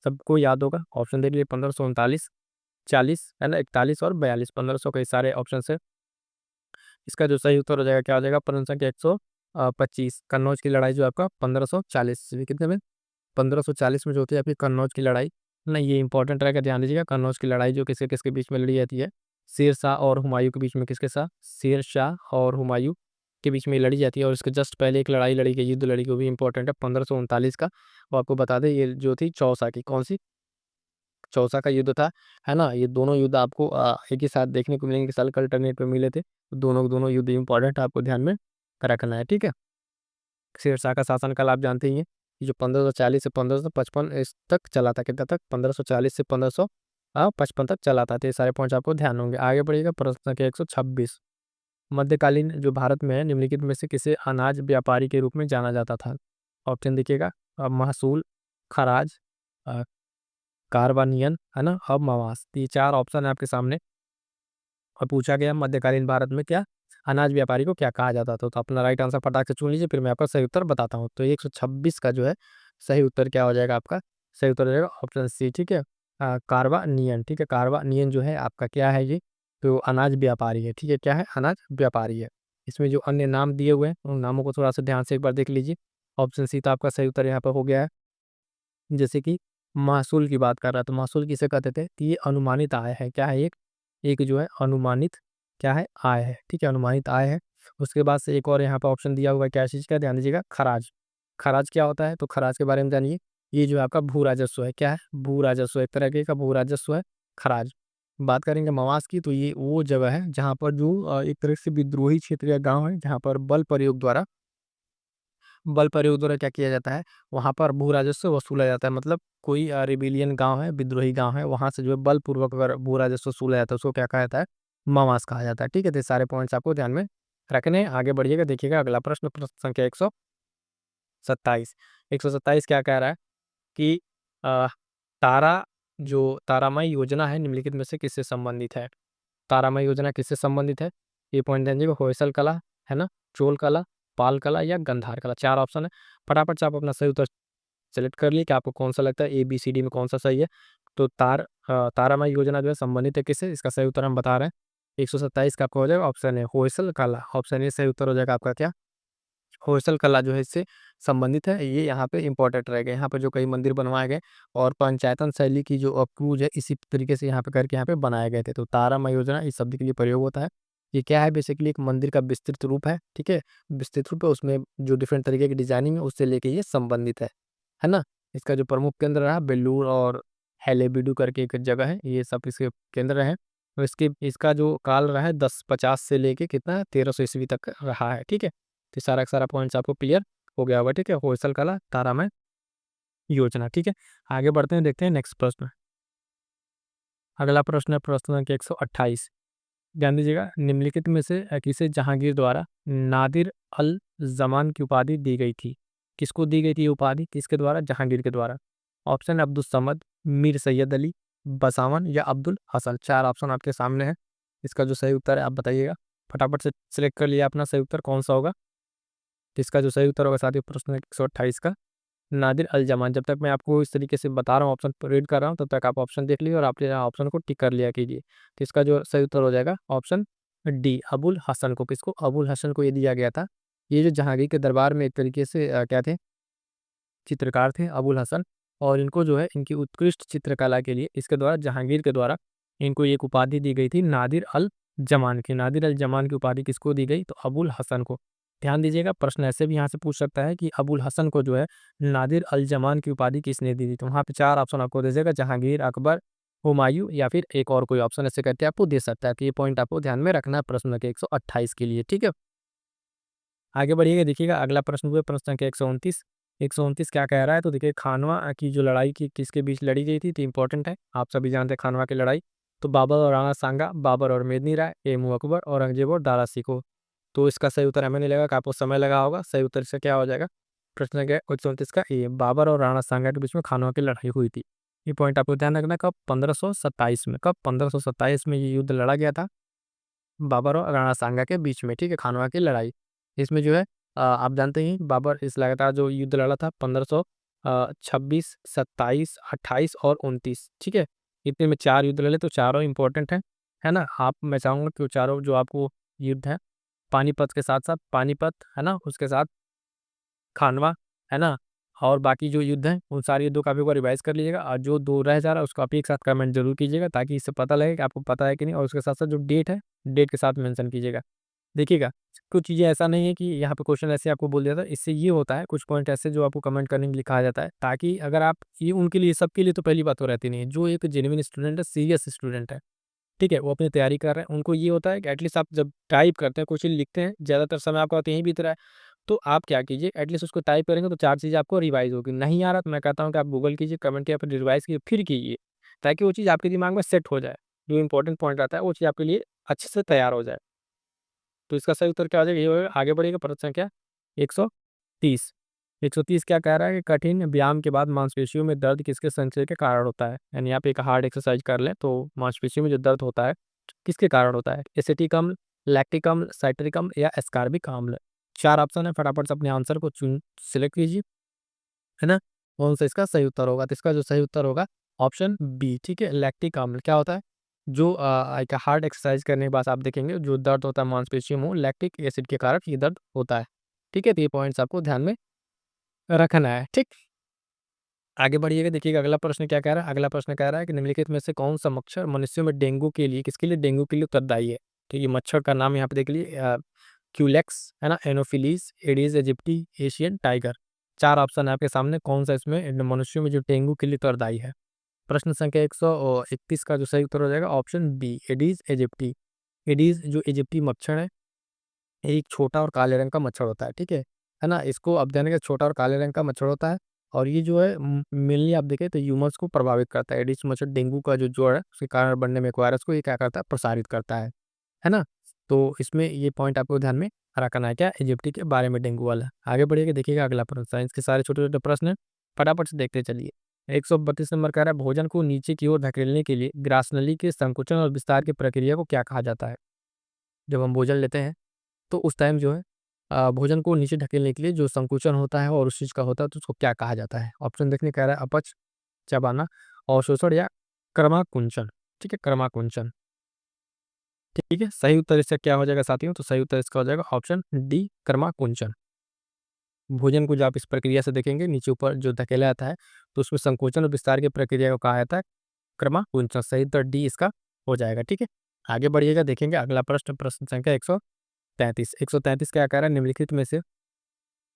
सबको याद होगा। ऑप्शन देख लीजिए, 1539, 40, है ना, 41 और 42। 1500 के सारे ऑप्शन है। इसका जो सही उत्तर हो जाएगा क्या हो जाएगा? प्रश्न संख्या 125, कन्नौज की लड़ाई जो आपका 1540 ईस्वी कितने में, 1540 में जो होती है आपकी कन्नौज की लड़ाई ना, ये इंपॉर्टेंट रहेगा, ध्यान दीजिएगा। कन्नौज की लड़ाई जो किसके किसके बीच में लड़ी जाती है? शेर शाह और हुमायूं के बीच में। किसके साथ? शेर शाह और हुमायूं के बीच में लड़ी जाती है। और इसके जस्ट पहले एक लड़ाई लड़ी गई, युद्ध लड़ी गई, वो भी इंपॉर्टेंट है, 1539 का। और आपको बता दें ये जो थी चौसा की, कौन सी? चौसा का युद्ध था, है ना। ये दोनों युद्ध आपको एक ही साथ देखने को मिलेंगे, साल अल्टरनेट पे मिले थे। दोनों दोनों युद्ध इंपॉर्टेंट आपको ध्यान में रखना है, ठीक है। शेरशाह का शासनकाल आप जानते ही हैं, कि जो 1540 से 1555 इस तक चला था। कितना तक? 1540 से 1555 तक चला था। तो ये सारे पॉइंट्स आपको ध्यान होंगे। आगे बढ़िएगा, प्रश्न संख्या 126, मध्यकालीन जो भारत में है निम्नलिखित में से किसे अनाज व्यापारी के रूप में जाना जाता था? ऑप्शन देखिएगा, महसूल, खराज, अ, कार्बानियन, है ना, अब मवास। तो ये 4 ऑप्शन है आपके सामने। और पूछा गया मध्यकालीन भारत में क्या अनाज व्यापारी को क्या कहा जाता था? तो अपना राइट आंसर फटाक से चुन लीजिए, फिर मैं आपका सही उत्तर बताता हूँ। तो 126 का जो है सही उत्तर क्या हो जाएगा आपका? सही उत्तर हो जाएगा ऑप्शन सी, ठीक है। कार्बानियन, ठीक है। कार्बानियन जो है आपका क्या है ये? तो अनाज व्यापारी है, ठीक है। क्या है? अनाज व्यापारी है। इसमें जो अन्य नाम दिए हुए हैं उन नामों को थोड़ा सा ध्यान से एक बार देख लीजिए। ऑप्शन सी तो आपका सही उत्तर यहाँ पर हो गया है। जैसे कि महसूल की बात कर रहा है, तो महसूल किसे कहते थे? कि ये अनुमानित आय है। क्या है? एक एक जो है अनुमानित क्या है? आय है, ठीक है, अनुमानित आय है। उसके बाद से एक और यहाँ पे ऑप्शन दिया हुआ है, क्या चीज़ का? ध्यान दीजिएगा, खराज। खराज क्या होता है? तो खराज के बारे में जानिए। ये जो है आपका भू राजस्व है। क्या है? भू राजस्व, एक तरह का भू राजस्व है, खराज। बात करेंगे मवास की, तो ये वो जगह है जहाँ पर जो एक तरह से विद्रोही क्षेत्र या गाँव है, जहाँ पर बल प्रयोग द्वारा क्या किया जाता है? वहाँ पर भू राजस्व वसूला जाता है। मतलब कोई रिबेलियन गाँव है, विद्रोही गाँव है, वहाँ से जो है बलपूर्वक अगर भू राजस्व वसूला जाता है, उसको क्या कहा जाता है? मवास कहा जाता है, ठीक है। तो ये सारे पॉइंट्स आपको ध्यान में रखने हैं। आगे बढ़िएगा, देखिएगा अगला प्रश्न, प्रश्न संख्या 127। 127 क्या कह रहा है कि अ, तारा जो तारामय योजना है निम्नलिखित में से किससे संबंधित है? तारामय योजना किससे संबंधित है? ये पॉइंट ध्यान दीजिएगा, होयसल कला, है ना, चोल कला, पाल कला या गंधार कला। 4 ऑप्शन है। फटाफट से आप अपना सही उत्तर सेलेक्ट कर लिए कि आपको कौन सा लगता है, ए, बी, सी, डी में कौन सा सही है। तो तारामय योजना जो है संबंधित है किससे? इसका सही उत्तर हम बता रहे हैं। 127 का आपका हो जाएगा ऑप्शन ए, होयसल कला। ऑप्शन ए सही उत्तर हो जाएगा आपका क्या? होयसल कला जो है इससे संबंधित है। ये यहाँ पे इंपॉर्टेंट रहेगा। यहाँ पे जो कई मंदिर बनवाए गए और पंचायतन शैली की जो क्रूज है इसी तरीके से यहाँ पे करके यहाँ पे बनाए गए थे। तो तारामय योजना इस शब्द के लिए प्रयोग होता है। ये क्या है? बेसिकली एक मंदिर का विस्तृत रूप है, ठीक है। विस्तृत रूप है, उसमें जो डिफरेंट तरीके की डिजाइनिंग है उससे लेके ये संबंधित है ना। इसका जो प्रमुख केंद्र रहा बेलूर और हैलेबीडु करके एक जगह है, ये सब इसके केंद्र है। और इसका जो काल रहा है 1050 से लेके कितना 1300 ईस्वी तक रहा है, ठीक है। तो सारा का सारा पॉइंट्स आपको क्लियर हो गया होगा, ठीक है। होयसल कला, तारामय योजना, ठीक है। आगे बढ़ते हैं, देखते हैं नेक्स्ट प्रश्न। अगला प्रश्न है प्रश्न संख्या 128। ध्यान दीजिएगा, निम्नलिखित में से किसे जहांगीर द्वारा नादिर अल जमान की उपाधि दी गई थी? किसको दी गई थी ये उपाधि? किसके द्वारा? जहांगीर के द्वारा। ऑप्शन अब्दुल समद, मीर सैयद अली, बसावन या अब्दुल हसन। 4 ऑप्शन आपके सामने है। इसका जो सही उत्तर है आप बताइएगा। फटाफट से सिलेक्ट कर लिया अपना सही उत्तर कौन सा होगा। तो इसका जो सही उत्तर होगा साथियों प्रश्न 128 का नादिर अल जमान। जब तक मैं आपको इस तरीके से बता रहा हूँ, ऑप्शन रीड कर रहा हूँ, तब तक आप ऑप्शन देख लीजिए और आप ऑप्शन को टिक कर लिया कीजिए। तो इसका जो सही उत्तर हो जाएगा ऑप्शन डी, अबुल हसन को। किसको? अबुल हसन को ये दिया गया था। ये जो जहांगीर के दरबार में एक तरीके से क्या थे? चित्रकार थे अबुल हसन। और इनको जो है इनकी उत्कृष्ट चित्रकला के लिए इसके द्वारा जहांगीर के द्वारा इनको एक उपाधि दी गई थी नादिर अल जमान की। नादिर अल जमान की उपाधि किसको दी गई? तो अबुल हसन को। ध्यान दीजिएगा, प्रश्न ऐसे भी यहाँ से पूछ सकता है कि अबुल हसन को जो है नादिर अल जमान की उपाधि किसने दी थी? तो वहाँ पे 4 ऑप्शन आपको दे देगा, जहांगीर, अकबर, हुमायूं या फिर एक और कोई ऑप्शन ऐसे करके आपको दे सकता है। तो ये पॉइंट आपको ध्यान में रखना है प्रश्न संख्या 128 के लिए, ठीक है। आगे बढ़िएगा, देखिएगा अगला प्रश्न हुआ प्रश्न संख्या 129। 129 क्या कह रहा है, तो देखिए खानवा की जो लड़ाई की किसके बीच लड़ी गई थी, तो इंपॉर्टेंट है, आप सभी जानते हैं खानवा की लड़ाई। तो बाबर और राणा सांगा, बाबर और मेदिनी राय, एमू अकबर, औरंगजेब और दारा सिकोह। तो इसका सही उत्तर हमें नहीं लगा कि आपको समय लगा होगा, सही उत्तर इसका क्या हो जाएगा, प्रश्न संख्या 129 का ए, बाबर और राणा सांगा के बीच में खानवा की लड़ाई हुई थी। ये पॉइंट आपको ध्यान रखना, कब 1527 में, कब 1527 में ये युद्ध लड़ा गया था बाबर और राणा सांगा के बीच में, ठीक है, खानवा की लड़ाई। इसमें जो है आप जानते ही बाबर इस लगातार जो युद्ध लड़ा था 1526, 27, 28 और 29, ठीक है, इतने में 4 युद्ध लड़े, तो चारों इंपॉर्टेंट हैं, है ना। आप मैं चाहूँगा कि वो चारों जो आपको युद्ध है, पानीपत के साथ साथ पानीपत, है ना, उसके साथ खानवा, है ना, और बाकी जो युद्ध हैं उन सारे युद्धों का भी एक बार रिवाइज कर लीजिएगा, और जो 2 रह जा रहा है उसको आप एक साथ कमेंट जरूर कीजिएगा, ताकि इससे पता लगे कि आपको पता है कि नहीं, और उसके साथ साथ जो डेट है, डेट के साथ मेंशन कीजिएगा। देखिएगा, कुछ चीज़ें ऐसा नहीं है कि यहाँ पे क्वेश्चन ऐसे आपको बोल दिया था, इससे ये होता है कुछ पॉइंट ऐसे जो आपको कमेंट करने के लिए कहा जाता है, ताकि अगर आप ये उनके लिए सबके लिए तो पहली बात तो रहती नहीं है, जो एक जेन्युइन स्टूडेंट है, सीरियस स्टूडेंट है, ठीक है, वो अपनी तैयारी कर रहे हैं, उनको ये होता है कि एटलीस्ट आप जब टाइप करते हैं, कुछ चीज़ लिखते हैं, ज़्यादातर समय आपका तो यहीं बीत रहा है, तो आप क्या कीजिए, एटलीस्ट उसको टाइप करेंगे तो 4 चीज़ें आपको रिवाइज़ होगी। नहीं आ रहा तो मैं कहता हूँ कि आप गूगल कीजिए, कमेंट किया, फिर रिवाइज़ कीजिए, फिर कीजिए, ताकि वो चीज़ आपके दिमाग में सेट हो जाए। जो इम्पोर्टेंट पॉइंट रहता है, वो चीज़ आपके लिए अच्छे से तैयार हो जाए। तो इसका सही उत्तर क्या हो जाएगा, ये होगा। आगे बढ़िएगा, प्रश्न संख्या 130। 130 क्या कह रहा है कि कठिन व्यायाम के बाद मांसपेशियों में दर्द किसके संचय के कारण होता है? यानी आप एक हार्ड एक्सरसाइज कर लें तो मांसपेशियों में जो दर्द होता है, किसके कारण होता है? एसिटिक अम्ल, लैक्टिक अम्ल, साइट्रिक अम्ल या एस्कॉर्बिक अम्ल? 4 ऑप्शन है, फटाफट से अपने आंसर को सिलेक्ट कीजिए, है ना? कौन-सा इसका सही उत्तर होगा? तो इसका जो सही उत्तर होगा ऑप्शन बी, ठीक है? लैक्टिक अम्ल क्या होता है? जो एक हार्ड एक्सरसाइज करने के बाद आप देखेंगे जो दर्द होता है मांसपेशियों में, लैक्टिक एसिड के कारण ये दर्द होता है, ठीक है? तो ये पॉइंट्स आपको ध्यान में रखना है, ठीक? आगे बढ़िएगा, देखिएगा अगला प्रश्न क्या कह रहा है। अगला प्रश्न कह रहा है कि निम्नलिखित में से कौन सा मच्छर मनुष्यों में डेंगू के लिए, किसके लिए, डेंगू के लिए उत्तरदायी है? ठीक है, मच्छर का नाम यहाँ पे देख लीजिए, क्यूलेक्स, है ना, Anopheles, Aedes aegypti, Asian tiger. 4 option है आपके सामने, कौन सा इसमें मनुष्यों में जो डेंगू के लिए उत्तरदायी है? प्रश्न संख्या 131 का जो सही उत्तर हो जाएगा option B, Aedes aegypti. Aedes जो इजिप्टी मच्छर है, एक छोटा और काले रंग का मच्छर होता है, ठीक है ना? इसको आप जानेंगे, छोटा और काले रंग का मच्छर होता है, और ये जो है मेनली आप देखें तो ह्यूमन्स को प्रभावित करता है। एडिस मच्छर डेंगू का जो ज्वर है उसके कारण बनने में एक वायरस को ये क्या करता है, प्रसारित करता है ना? तो इसमें ये पॉइंट आपको ध्यान में रखना है, क्या, इजिप्टी के बारे में डेंगू वाला। आगे बढ़िएगा, देखिएगा अगला प्रश्न, साइंस के सारे छोटे छोटे प्रश्न हैं, फटाफट से देखते चलिए। 132 नंबर कह रहा है, भोजन को नीचे की ओर धकेलने के लिए ग्रासनली के संकुचन और विस्तार की प्रक्रिया को क्या कहा जाता है? जब हम भोजन लेते हैं तो उस टाइम जो है भोजन को नीचे ढकेलने के लिए जो संकुचन होता है और उस चीज़ का होता है, तो उसको क्या कहा जाता है? ऑप्शन देखने कह रहा है, अपच, चबाना, अवशोषण या क्रमाकुंचन, ठीक है, क्रमाकुंचन, ठीक है। सही उत्तर इसका क्या हो जाएगा साथियों? तो सही उत्तर इसका हो जाएगा ऑप्शन डी, क्रमाकुंचन। भोजन को जब आप इस प्रक्रिया से देखेंगे, नीचे ऊपर जो धकेला जाता है, तो उसमें संकोचन और विस्तार की प्रक्रिया को कहा जाता है क्रमाकुंचन। सही उत्तर डी इसका हो जाएगा, ठीक है। आगे बढ़िएगा, देखेंगे अगला प्रश्न, प्रश्न संख्या 133। 133 क्या कह रहा है, निम्नलिखित में से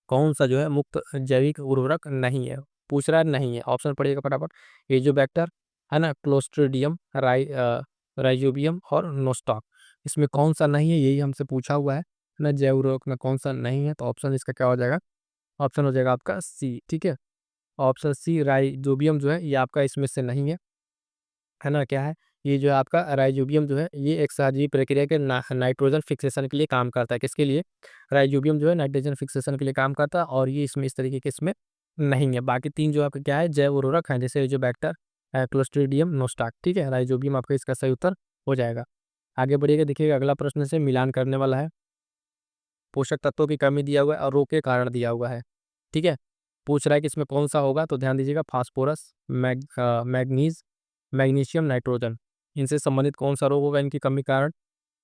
कौन-सा जो है मुक्त जैविक उर्वरक नहीं है? पूछ रहा है नहीं है, ऑप्शन पढ़िएगा फटाफट। एज़ोबैक्टर, है ना, क्लोस्ट्रिडियम, राइज़ोबियम और नोस्टॉक। इसमें कौन-सा नहीं है, यही हमसे पूछा हुआ है ना, जैव उर्वरक में कौन-सा नहीं है? तो ऑप्शन इसका क्या हो जाएगा? ऑप्शन हो जाएगा आपका सी, ठीक है। ऑप्शन सी, राइज़ोबियम जो है ये आपका इसमें से नहीं है ना, क्या है? ये जो है आपका राइज़ोबियम जो है, ये एक सहजीवी प्रक्रिया के नाइट्रोजन फिक्सेशन के लिए काम करता है। किसके लिए? राइज़ोबियम जो है नाइट्रोजन फिक्सेशन के लिए काम करता है, और ये इसमें इस तरीके के इसमें नहीं है। बाकी 3 जो आपके क्या है, जैव उर्वरक हैं, जैसे एज़ोबैक्टर, क्लोस्ट्रिडियम, नोस्टाक, ठीक है? राइज़ोबियम आपका इसका सही उत्तर हो जाएगा। आगे बढ़िएगा, देखिएगा अगला प्रश्न से मिलान करने वाला है। पोषक तत्वों की कमी दिया हुआ है और रोग के कारण दिया हुआ है, ठीक है? पूछ रहा है कि इसमें कौन-सा होगा, तो ध्यान दीजिएगा, फास्फोरस, मैग्नीज़, मैग्नीशियम, नाइट्रोजन। इनसे संबंधित कौन-सा रोग होगा इनकी कमी के कारण?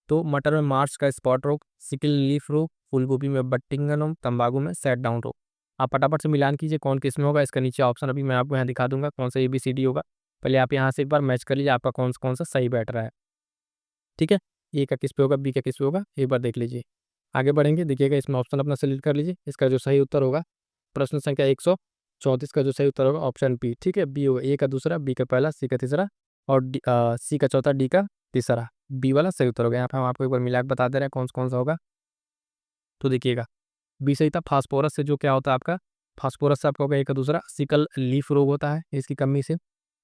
तो मटर में मार्च का स्पॉट रोग, सिकल लीफ रोग, फूलगोभी में बट्टिंगनम, तंबाकू में सेट डाउन रोग। आप फटाफट से मिलान कीजिए कौन किस में होगा। इसका नीचे ऑप्शन अभी मैं आपको यहाँ दिखा दूँगा कौन सा एबीसीडी होगा। पहले आप यहाँ से एक बार मैच कर लीजिए आपका कौन-सा सही बैठ रहा है, ठीक है? ए का किस पे होगा, बी का किस पे होगा, एक बार देख लीजिए। आगे बढ़ेंगे, देखिएगा इसमें ऑप्शन अपना सेलेक्ट कर लीजिए। इसका जो सही उत्तर होगा, प्रश्न संख्या 134 का जो सही उत्तर होगा ऑप्शन बी, ठीक है? बी होगा, ए का दूसरा, बी का पहला, सी का तीसरा, और सी का चौथा, डी का तीसरा। बी वाला सही उत्तर होगा। यहाँ पे हम आपको एक बार मिला के बता दे रहे हैं कौन सा होगा। तो देखिएगा, बी सही था। फास्फोरस से जो क्या होता है आपका, फास्फोरस से आपका होगा एक दूसरा सिकल लीफ रोग होता है इसकी कमी से।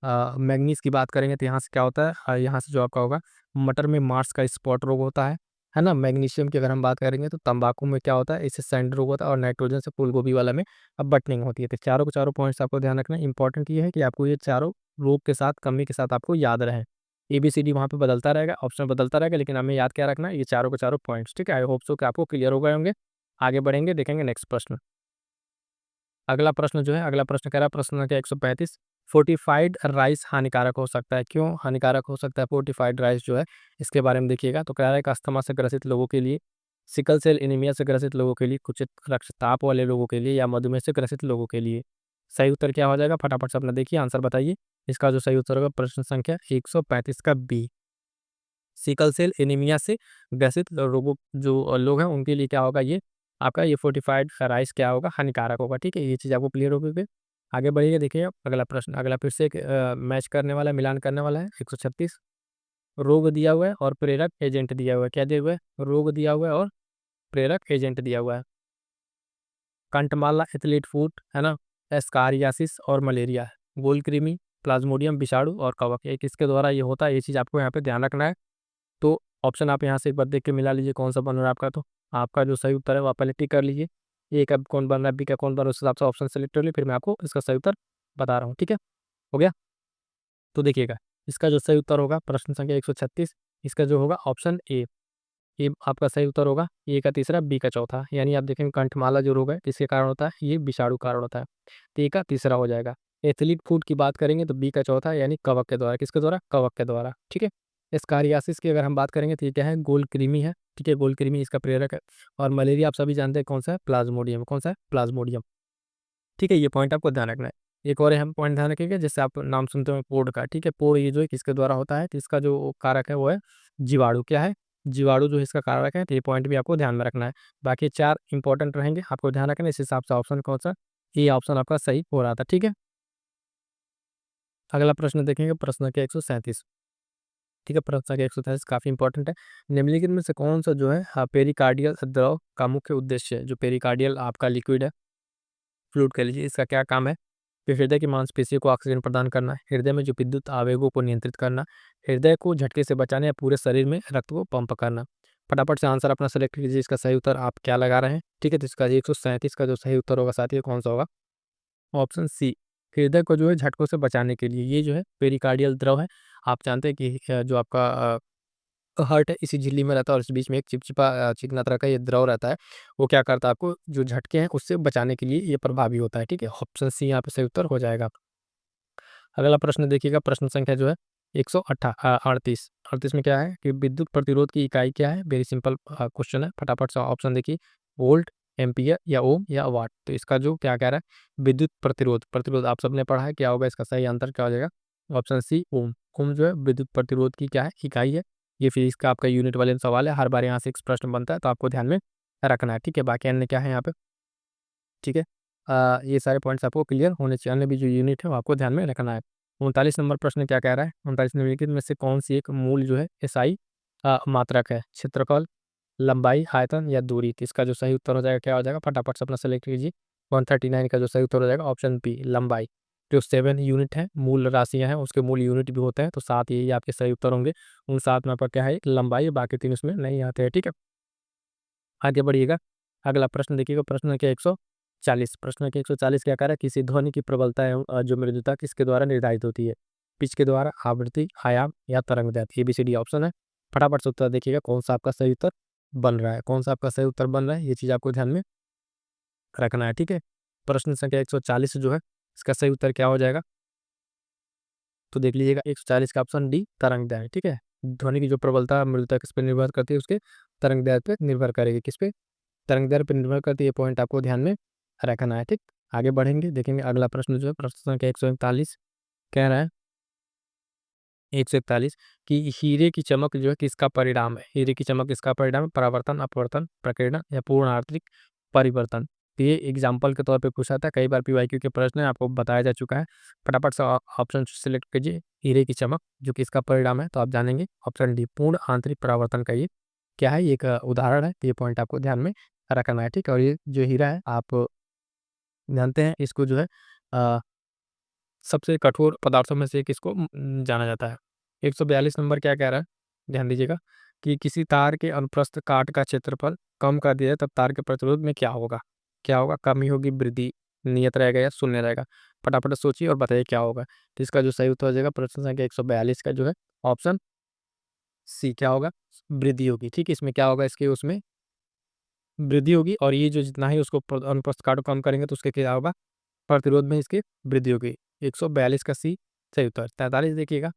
मैग्नीज की बात करेंगे तो यहाँ से क्या होता है, यहाँ से जो आपका होगा मटर में मार्स का स्पॉट रोग होता है ना। मैग्नीशियम की अगर हम बात करेंगे तो तंबाकू में क्या होता है, इससे सैंड रोग होता है। और नाइट्रोजन से फूल गोभी वाला में अब बटनिंग होती है। तो चारों के चारों पॉइंट्स आपको ध्यान रखना है। इंपॉर्टेंट ये है कि आपको ये चारों रोग के साथ, कमी के साथ आपको याद रहे। ABCD वहाँ पे बदलता रहेगा, ऑप्शन बदलता रहेगा, लेकिन हमें याद क्या रखना है, ये चारों के चारों पॉइंट्स। ठीक है, आई होप सो कि आपको क्लियर हो गए होंगे। आगे बढ़ेंगे, देखेंगे नेक्स्ट प्रश्न। अगला प्रश्न जो है, अगला प्रश्न कह रहा है, प्रश्न संख्या 135, फोर्टिफाइड राइस हानिकारक हो सकता है, क्यों हानिकारक हो सकता है फोर्टिफाइड राइस जो है, इसके बारे में देखिएगा। तो कह रहा है कि अस्थमा से ग्रसित लोगों के लिए, सिकल सेल एनीमिया से ग्रसित लोगों के लिए, कुछ रक्तचाप वाले लोगों के लिए, या मधुमेह से ग्रसित लोगों के लिए। सही उत्तर क्या हो जाएगा, फटाफट से अपना देखिए, आंसर बताइए। इसका जो सही उत्तर होगा प्रश्न संख्या 135 का बी, सिकल सेल एनीमिया से ग्रसित रोगों जो लोग हैं उनके लिए क्या होगा, ये आपका ये फोर्टिफाइड राइस क्या होगा, हानिकारक होगा। ठीक है, ये चीज़ आपको क्लियर होगी फिर। आगे बढ़िए, देखिए अगला प्रश्न, अगला फिर से एक मैच करने वाला है, मिलान करने वाला है। 136, रोग दिया हुआ है और प्रेरक एजेंट दिया हुआ है। क्या दिया हुआ है, रोग दिया हुआ है और प्रेरक एजेंट दिया हुआ है। कंटमाला, एथलीट फूट है ना, एस्कारियासिस और मलेरिया है। गोल कृमि, प्लाज्मोडियम, विषाणु और कवक, ये किसके द्वारा ये होता है, ये चीज़ आपको यहाँ पे ध्यान रखना है। तो ऑप्शन आप यहाँ से एक बार देख के मिला लीजिए कौन सा बन रहा है आपका। तो आपका जो सही उत्तर है वो आप पहले टिक कर लीजिए। ए का कौन बन रहा है, बी का कौन बन रहा है, उस हिसाब से ऑप्शन सेलेक्ट कर लीजिए, फिर मैं आपको इसका सही उत्तर बता रहा हूँ। ठीक है, हो गया। तो देखिएगा, इसका जो सही उत्तर होगा प्रश्न संख्या 136, इसका जो होगा ऑप्शन ए, ये आपका सही उत्तर होगा। ए का तीसरा, बी का चौथा। यानी आप देखेंगे कंठमाला जो रोग है किसके कारण होता है, ये विषाणु कारण होता है। तो ए का तीसरा हो जाएगा। एथलीट फूड की बात करेंगे तो बी का चौथा, यानी कवक के द्वारा। किसके द्वारा, कवक के द्वारा। ठीक है। स्कारियासिस की अगर हम बात करेंगे तो ये क्या है, गोल कृमि है। ठीक है, गोल कृमि इसका प्रेरक है। और मलेरिया आप सभी जानते हैं कौन सा है, प्लाज्मोडियम। कौन सा है, प्लाज्मोडियम। ठीक है, ये पॉइंट आपको ध्यान रखना है। एक और हम पॉइंट ध्यान रखेंगे, जैसे आप नाम सुनते हो पोड का। ठीक है, पोड ये जो है किसके द्वारा होता है, तो इसका जो कारक है वो है जीवाणु। क्या है, जीवाणु जो है इसका कारक है। तो ये पॉइंट भी आपको ध्यान में रखना है। बाकी चार इंपॉर्टेंट रहेंगे, आपको ध्यान रखना है। इस हिसाब से ऑप्शन कौन सा, ये ऑप्शन आपका सही हो रहा था। ठीक है, अगला प्रश्न देखेंगे, प्रश्न के 137। ठीक है, प्रश्न संख्या 137 काफी इंपॉर्टेंट है। निम्नलिखित में से कौन सा जो है पेरिकार्डियल द्रव का मुख्य उद्देश्य है। जो पेरिकार्डियल आपका लिक्विड है, फ्लूइड कह लीजिए, इसका क्या काम है, फिर हृदय की मांसपेशियों को ऑक्सीजन प्रदान करना, हृदय में जो विद्युत आवेगों को नियंत्रित करना, हृदय को झटके से बचाने या पूरे शरीर में रक्त को पंप करना। फटाफट से आंसर अपना सेलेक्ट कीजिए, इसका सही उत्तर आप क्या लगा रहे हैं। ठीक है, तो इसका 137 का जो सही उत्तर होगा साथी कौन सा होगा, ऑप्शन सी, हृदय को जो है झटकों से बचाने के लिए। ये जो है पेरिकार्डियल द्रव है। आप जानते हैं कि जो आपका हार्ट है इसी झिल्ली में रहता है, और इस बीच में एक चिपचिपा चिकना तरह का ये द्रव रहता है। वो क्या करता है, आपको जो झटके हैं उससे बचाने के लिए ये प्रभावी होता है। ठीक है, ऑप्शन सी यहाँ पे सही उत्तर हो जाएगा। अगला प्रश्न देखिएगा, प्रश्न संख्या जो है 138, 38 में क्या है कि विद्युत प्रतिरोध की इकाई क्या है। वेरी सिंपल क्वेश्चन है, फटाफट से ऑप्शन देखिए, वोल्ट, एम्पियर या ओम या वाट। तो इसका जो क्या कह रहा है, विद्युत प्रतिरोध, प्रतिरोध आप सबने पढ़ा है, क्या होगा इसका सही आंसर क्या हो जाएगा, ऑप्शन सी, ओम। ओम जो है विद्युत प्रतिरोध की क्या है, इकाई है। ये फिजिक्स का आपका यूनिट वाले सवाल है, हर बार यहाँ से एक प्रश्न बनता है, तो आपको ध्यान में रखना है। ठीक है, बाकी अन्य क्या है यहाँ पे। ठीक है, ये सारे पॉइंट्स आपको क्लियर होने चाहिए। अन्य भी जो यूनिट है वो आपको ध्यान में रखना है। 39 नंबर प्रश्न क्या कह रहा है, 39 निम्नलिखित में से कौन सी एक मूल जो है एसआई मात्रक है, क्षेत्रफल, लंबाई, आयतन या दूरी। तो इसका जो सही उत्तर हो जाएगा क्या हो जाएगा, फटाफट से अपना सेलेक्ट कीजिए। 139 का जो सही उत्तर हो जाएगा ऑप्शन बी, लंबाई। जो 7 यूनिट है, मूल राशियां हैं, उसके मूल यूनिट भी होते हैं, तो 7 यही आपके सही उत्तर होंगे। उन 7 में आपका क्या है, एक लंबाई, बाकी 3 उसमें नहीं आते हैं। ठीक है, आगे बढ़िएगा। अगला प्रश्न देखिएगा, प्रश्न के 140, प्रश्न के 140 क्या कह रहा है, किसी ध्वनि की प्रबलता एवं जो मृदुता किसके द्वारा निर्धारित होती है। पिच के द्वारा, आवृत्ति, आयाम या तरंग दैर्घ्य। ABCD ऑप्शन है, फटाफट से उत्तर देखिएगा कौन सा आपका सही उत्तर बन रहा है, कौन सा आपका सही उत्तर बन रहा है, ये चीज़ आपको ध्यान में रखना है। ठीक है, प्रश्न संख्या 140 जो है इसका सही उत्तर क्या हो जाएगा, तो देख लीजिएगा 140 का ऑप्शन डी, तरंग दैर्घ्य। ठीक है, ध्वनि की जो प्रबलता मृदुता किस पर निर्भर करती है, उसके तरंग दैर्घ्य पे निर्भर करेगी। किस पे, तरंग दैर्घ्य पर निर्भर करती है। ये पॉइंट आपको ध्यान में रखना है। ठीक, आगे बढ़ेंगे, देखेंगे अगला प्रश्न जो है, प्रश्न संख्या 141 कह रहा है, 141 कि हीरे की चमक जो है किसका परिणाम है। हीरे की चमक किसका परिणाम है, परावर्तन, अपवर्तन, प्रकीर्णन या पूर्ण आंतरिक परिवर्तन। तो ये एग्जाम्पल के तौर पे पूछा था, कई बार पीवाईक्यू के प्रश्न है, आपको बताया जा चुका है। फटाफट से ऑप्शन सेलेक्ट कीजिए, हीरे की चमक, जो कि इसका परिणाम है, तो आप जानेंगे ऑप्शन डी, पूर्ण आंतरिक परावर्तन का ये क्या है, ये एक उदाहरण है। ये पॉइंट आपको ध्यान में रखना है, ठीक है। और ये जो हीरा है, आप जानते हैं इसको जो है सबसे कठोर पदार्थों में से एक इसको जाना जाता है। 142 नंबर क्या कह रहा है, ध्यान दीजिएगा कि किसी तार के अनुप्रस्थ काट का क्षेत्रफल कम कर दिया जाए, तब तार के प्रतिरोध में क्या होगा? क्या होगा? कमी होगी, वृद्धि, नियत रहेगा या शून्य रहेगा? फटाफट सोचिए और बताइए क्या होगा। तो इसका जो सही उत्तर हो जाएगा प्रश्न संख्या 142 का जो है ऑप्शन सी क्या होगा? वृद्धि होगी, ठीक है। इसमें क्या होगा, इसके उसमें वृद्धि होगी, और ये जो जितना ही उसको अनुप्रस्थ काट को कम करेंगे तो उसके क्या होगा, प्रतिरोध में इसकी वृद्धि होगी। 142 का सी सही उत्तर। 43 देखिएगा,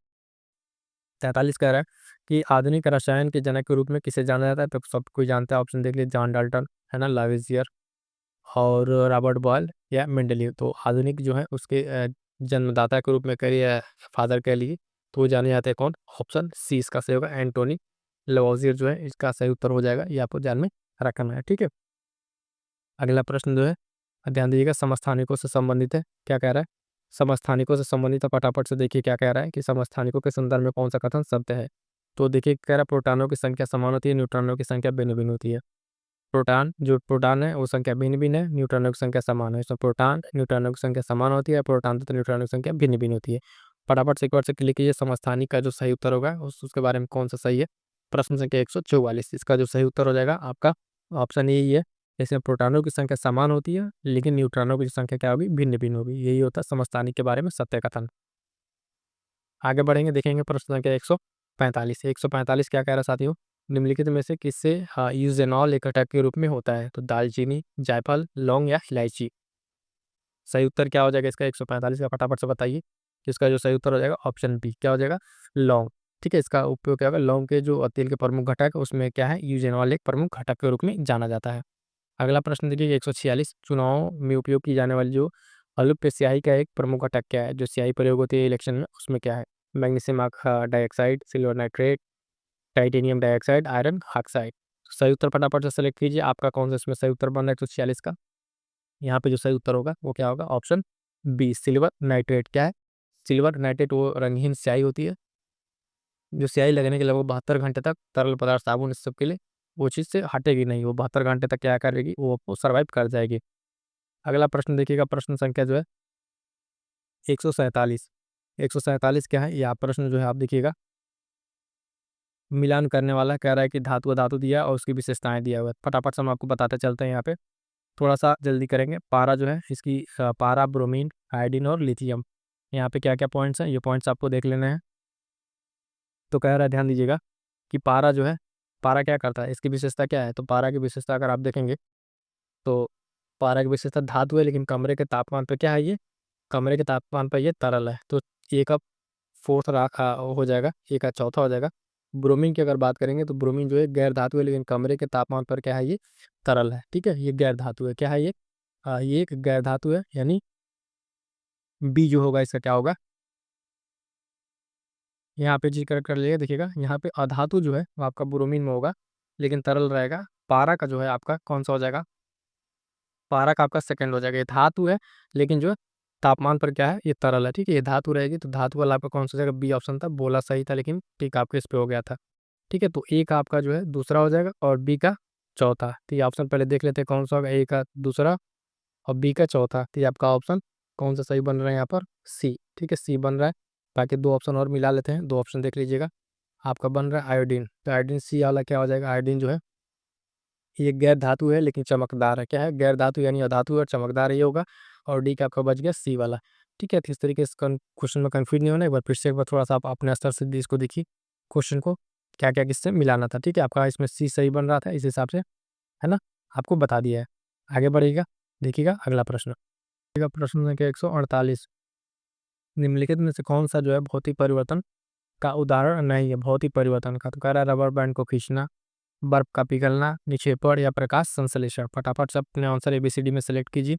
43 कह रहा है कि आधुनिक रसायन के जनक के रूप में किसे जाना जाता है? तो सब कोई जानता है, ऑप्शन देख लीजिए, जॉन डाल्टन, है ना, लावेजियर और रॉबर्ट बॉयल या मेंडलीव। तो आधुनिक जो है उसके जन्मदाता के रूप में करिए, फादर कह लिए, तो वो जाने जाते हैं कौन? ऑप्शन सी इसका सही होगा, एंटोनी लवोजियर जो है इसका सही उत्तर हो जाएगा। ये आपको ध्यान में रखना है, ठीक है। अगला प्रश्न जो है, ध्यान दीजिएगा, समस्थानिकों से संबंधित है। क्या कह रहा है? समस्थानिकों से संबंधित है। फटाफट से देखिए क्या कह रहा है कि समस्थानिकों के संदर्भ में कौन सा कथन सत्य है। तो देखिए कह रहा है, प्रोटॉनों की संख्या समान होती है, न्यूट्रॉनों की संख्या भिन्न भिन्न होती है। प्रोटॉन है वो संख्या भिन्न भिन्न है, न्यूट्रॉनों की संख्या समान है। इसमें प्रोटॉन न्यूट्रॉनों की संख्या समान होती है, प्रोटॉन तथा न्यूट्रॉनों की संख्या भिन्न भिन्न होती है। फटाफट से एक बार से क्लिक कीजिए, समस्थानिक का जो सही उत्तर होगा उसके बारे में कौन सा सही है। प्रश्न संख्या 144, इसका जो सही उत्तर हो जाएगा आपका ऑप्शन यही है। इसमें प्रोटॉनों की संख्या समान होती है, लेकिन न्यूट्रॉनों की संख्या क्या होगी? भिन्न भिन्न होगी। यही होता है समस्थानिक के बारे में सत्य कथन। आगे बढ़ेंगे, देखेंगे प्रश्न संख्या 145। 145 क्या कह रहा है साथियों? निम्नलिखित में से किससे यूजेनॉल एक घटक के रूप में होता है? तो दालचीनी, जायफल, लौंग या इलायची? सही उत्तर क्या हो जाएगा इसका 145 का? फटाफट से बताइए। इसका जो सही उत्तर हो जाएगा ऑप्शन बी, क्या हो जाएगा? लौंग, ठीक है। इसका उपयोग क्या होगा? लौंग के जो तेल के प्रमुख घटक है उसमें क्या है? यूजेनॉल एक प्रमुख घटक के रूप में जाना जाता है। अगला प्रश्न देखिए 146, चुनाव में उपयोग की जाने वाली जो अलुप्त स्याही का एक प्रमुख घटक क्या है? जो स्याही प्रयोग होती है इलेक्शन में, उसमें क्या है? Magnesium dioxide, silver nitrate, titanium dioxide, iron oxide. सही उत्तर फटाफट से सेलेक्ट कीजिए, आपका कौन सा इसमें सही उत्तर बन रहा है 146 का? यहाँ पे जो सही उत्तर होगा वो क्या होगा? Option B, silver nitrate. क्या है? सिल्वर नाइट्रेट वो रंगहीन स्याही होती है, जो स्याही लगने के लगभग 72 घंटे तक तरल पदार्थ, साबुन, इस सब के लिए वो चीज़ से हटेगी नहीं, वो 72 घंटे तक क्या करेगी? वो सर्वाइव कर जाएगी। अगला प्रश्न देखिएगा, प्रश्न संख्या जो है 147। 147 क्या है? ये आप प्रश्न जो है आप देखिएगा, मिलान करने वाला कह रहा है कि धातु धातु दिया और उसकी विशेषताएं दिया हुआ है। फटाफट से हम आपको बताते चलते हैं। यहाँ पे थोड़ा सा जल्दी करेंगे। पारा जो है इसकी पारा, ब्रोमीन, आयोडीन और लिथियम। यहाँ पे क्या क्या पॉइंट्स हैं, ये पॉइंट्स आपको देख लेने हैं। तो कह रहा है, ध्यान दीजिएगा कि पारा जो है, पारा क्या करता है, इसकी विशेषता क्या है? तो पारा की विशेषता अगर आप देखेंगे तो पारा की विशेषता धातु है, लेकिन कमरे के तापमान पर क्या है ये? कमरे के तापमान पर ये तरल है। तो एक का फोर्थ हो जाएगा, एक का चौथा हो जाएगा। ब्रोमीन की अगर बात करेंगे तो ब्रोमीन जो है गैर धातु है, लेकिन कमरे के तापमान पर क्या है? ये तरल है, ठीक है। ये गैर धातु है। क्या है ये? ये एक गैर धातु है, यानी बी जो होगा इसका क्या होगा? यहाँ पे जी करेक्ट कर लीजिएगा। देखिएगा यहाँ पे अधातु जो है वो आपका ब्रोमीन में होगा, लेकिन तरल रहेगा। पारा का जो है आपका कौन सा हो जाएगा? पारा का आपका सेकंड हो जाएगा। ये धातु है, लेकिन जो तापमान पर क्या है? ये तरल है, ठीक है। ये धातु रहेगी, तो धातु वाला आपका कौन सा जगह? बी ऑप्शन था, बोला सही था, लेकिन टिक आपके इस पे हो गया था, ठीक है। तो ए का आपका जो है दूसरा हो जाएगा और बी का चौथा। तो ये ऑप्शन पहले देख लेते हैं कौन सा होगा, ए का दूसरा और बी का चौथा। तो ये आपका ऑप्शन कौन सा सही बन रहा है यहाँ पर? सी, ठीक है, सी बन रहा है। बाकी दो ऑप्शन और मिला लेते हैं, दो ऑप्शन देख लीजिएगा। आपका बन रहा है आयोडीन, तो आयोडीन सी वाला क्या हो जाएगा? आयोडीन जो है ये गैर धातु है, लेकिन चमकदार है। क्या है? गैर धातु यानी अधातु है और चमकदार ये होगा। और डी का आपका बच गया सी वाला, ठीक है। तो इस तरीके से क्वेश्चन में कंफ्यूज नहीं होना। एक बार फिर से एक बार थोड़ा सा आप अपने स्तर से इसको देखिए, क्वेश्चन को क्या क्या किससे मिलाना था, ठीक है। आपका इसमें सी सही बन रहा था, इस हिसाब से, है ना, आपको बता दिया है। आगे बढ़िएगा, देखिएगा अगला प्रश्न। प्रश्न संख्या 148, निम्नलिखित में से कौन सा जो है भौतिक परिवर्तन का उदाहरण नहीं है? भौतिक परिवर्तन का, तो कह रहा है रबर बैंड को खींचना, बर्फ का पिघलना, निक्षेपण या प्रकाश संश्लेषण। फटाफट से अपने आंसर एबीसीडी में सेलेक्ट कीजिए,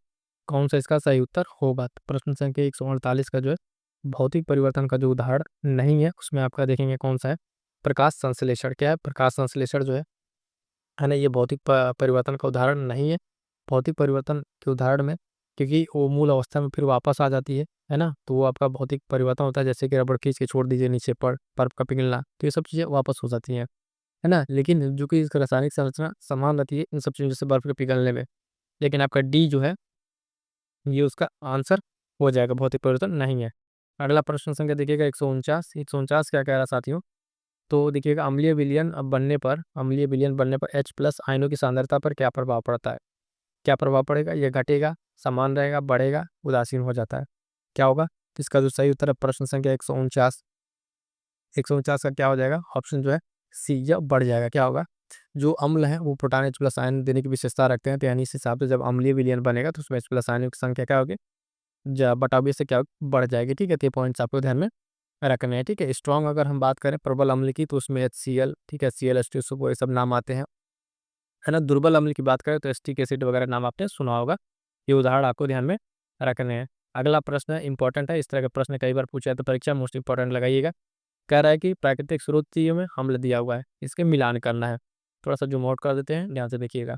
कौन सा इसका सही उत्तर होगा। तो प्रश्न संख्या 148 का जो है भौतिक परिवर्तन का जो उदाहरण नहीं है, उसमें आपका देखेंगे कौन सा है? प्रकाश संश्लेषण। क्या है? प्रकाश संश्लेषण जो है ना, ये भौतिक परिवर्तन का उदाहरण नहीं है। भौतिक परिवर्तन के उदाहरण में, क्योंकि वो मूल अवस्था में फिर वापस आ जाती है ना? तो वो आपका भौतिक परिवर्तन होता है, जैसे कि रबड़ खींच के छोड़ दीजिए नीचे पर बर्फ का पिघलना, तो ये सब चीज़ें वापस हो जाती हैं, है ना? लेकिन जो कि इसका रासायनिक संरचना समान रहती है इन सब चीज़ों से बर्फ के पिघलने में। लेकिन आपका डी जो है, ये उसका आंसर हो जाएगा, भौतिक परिवर्तन नहीं है। अगला प्रश्न संख्या देखिएगा 149, 149 क्या कह रहा है साथियों? तो देखिएगा अम्लीय विलयन बनने पर H+ आयनों की सांद्रता पर क्या प्रभाव पड़ता है? क्या प्रभाव पड़ेगा? ये घटेगा, समान रहेगा, बढ़ेगा, उदासीन हो जाता है। क्या होगा? तो इसका जो सही उत्तर है प्रश्न संख्या 149, 149 का क्या हो जाएगा? ऑप्शन जो है सी, यह बढ़ जाएगा। क्या होगा? जो अम्ल हैं वो प्रोटॉन H+ आयन देने की विशेषता रखते हैं, तो यानी इस हिसाब से जब अम्लीय विलयन बनेगा तो उसमें H+ आयनों की संख्या क्या होगी? बटा 20 से क्या होगी? बढ़ जाएगी। ठीक है, तो ये पॉइंट्स आपको ध्यान में रखने हैं। ठीक है, स्ट्रॉन्ग अगर हम बात करें प्रबल अम्ल की, तो उसमें HCl, ठीक है, Cl, H2SO, ये सब नाम आते हैं, है ना? दुर्बल अम्ल की बात करें तो एसिटिक एसिड वगैरह नाम आपने सुना होगा। ये उदाहरण आपको ध्यान में रखने हैं। अगला प्रश्न इंपॉर्टेंट है, इस तरह के प्रश्न कई बार पूछा है तो परीक्षा मोस्ट इंपॉर्टेंट लगाइएगा। कह रहा है कि प्राकृतिक स्रोतों में अम्ल दिया हुआ है, इसके मिलान करना है। थोड़ा सा जूम आउट कर देते हैं, ध्यान से देखिएगा।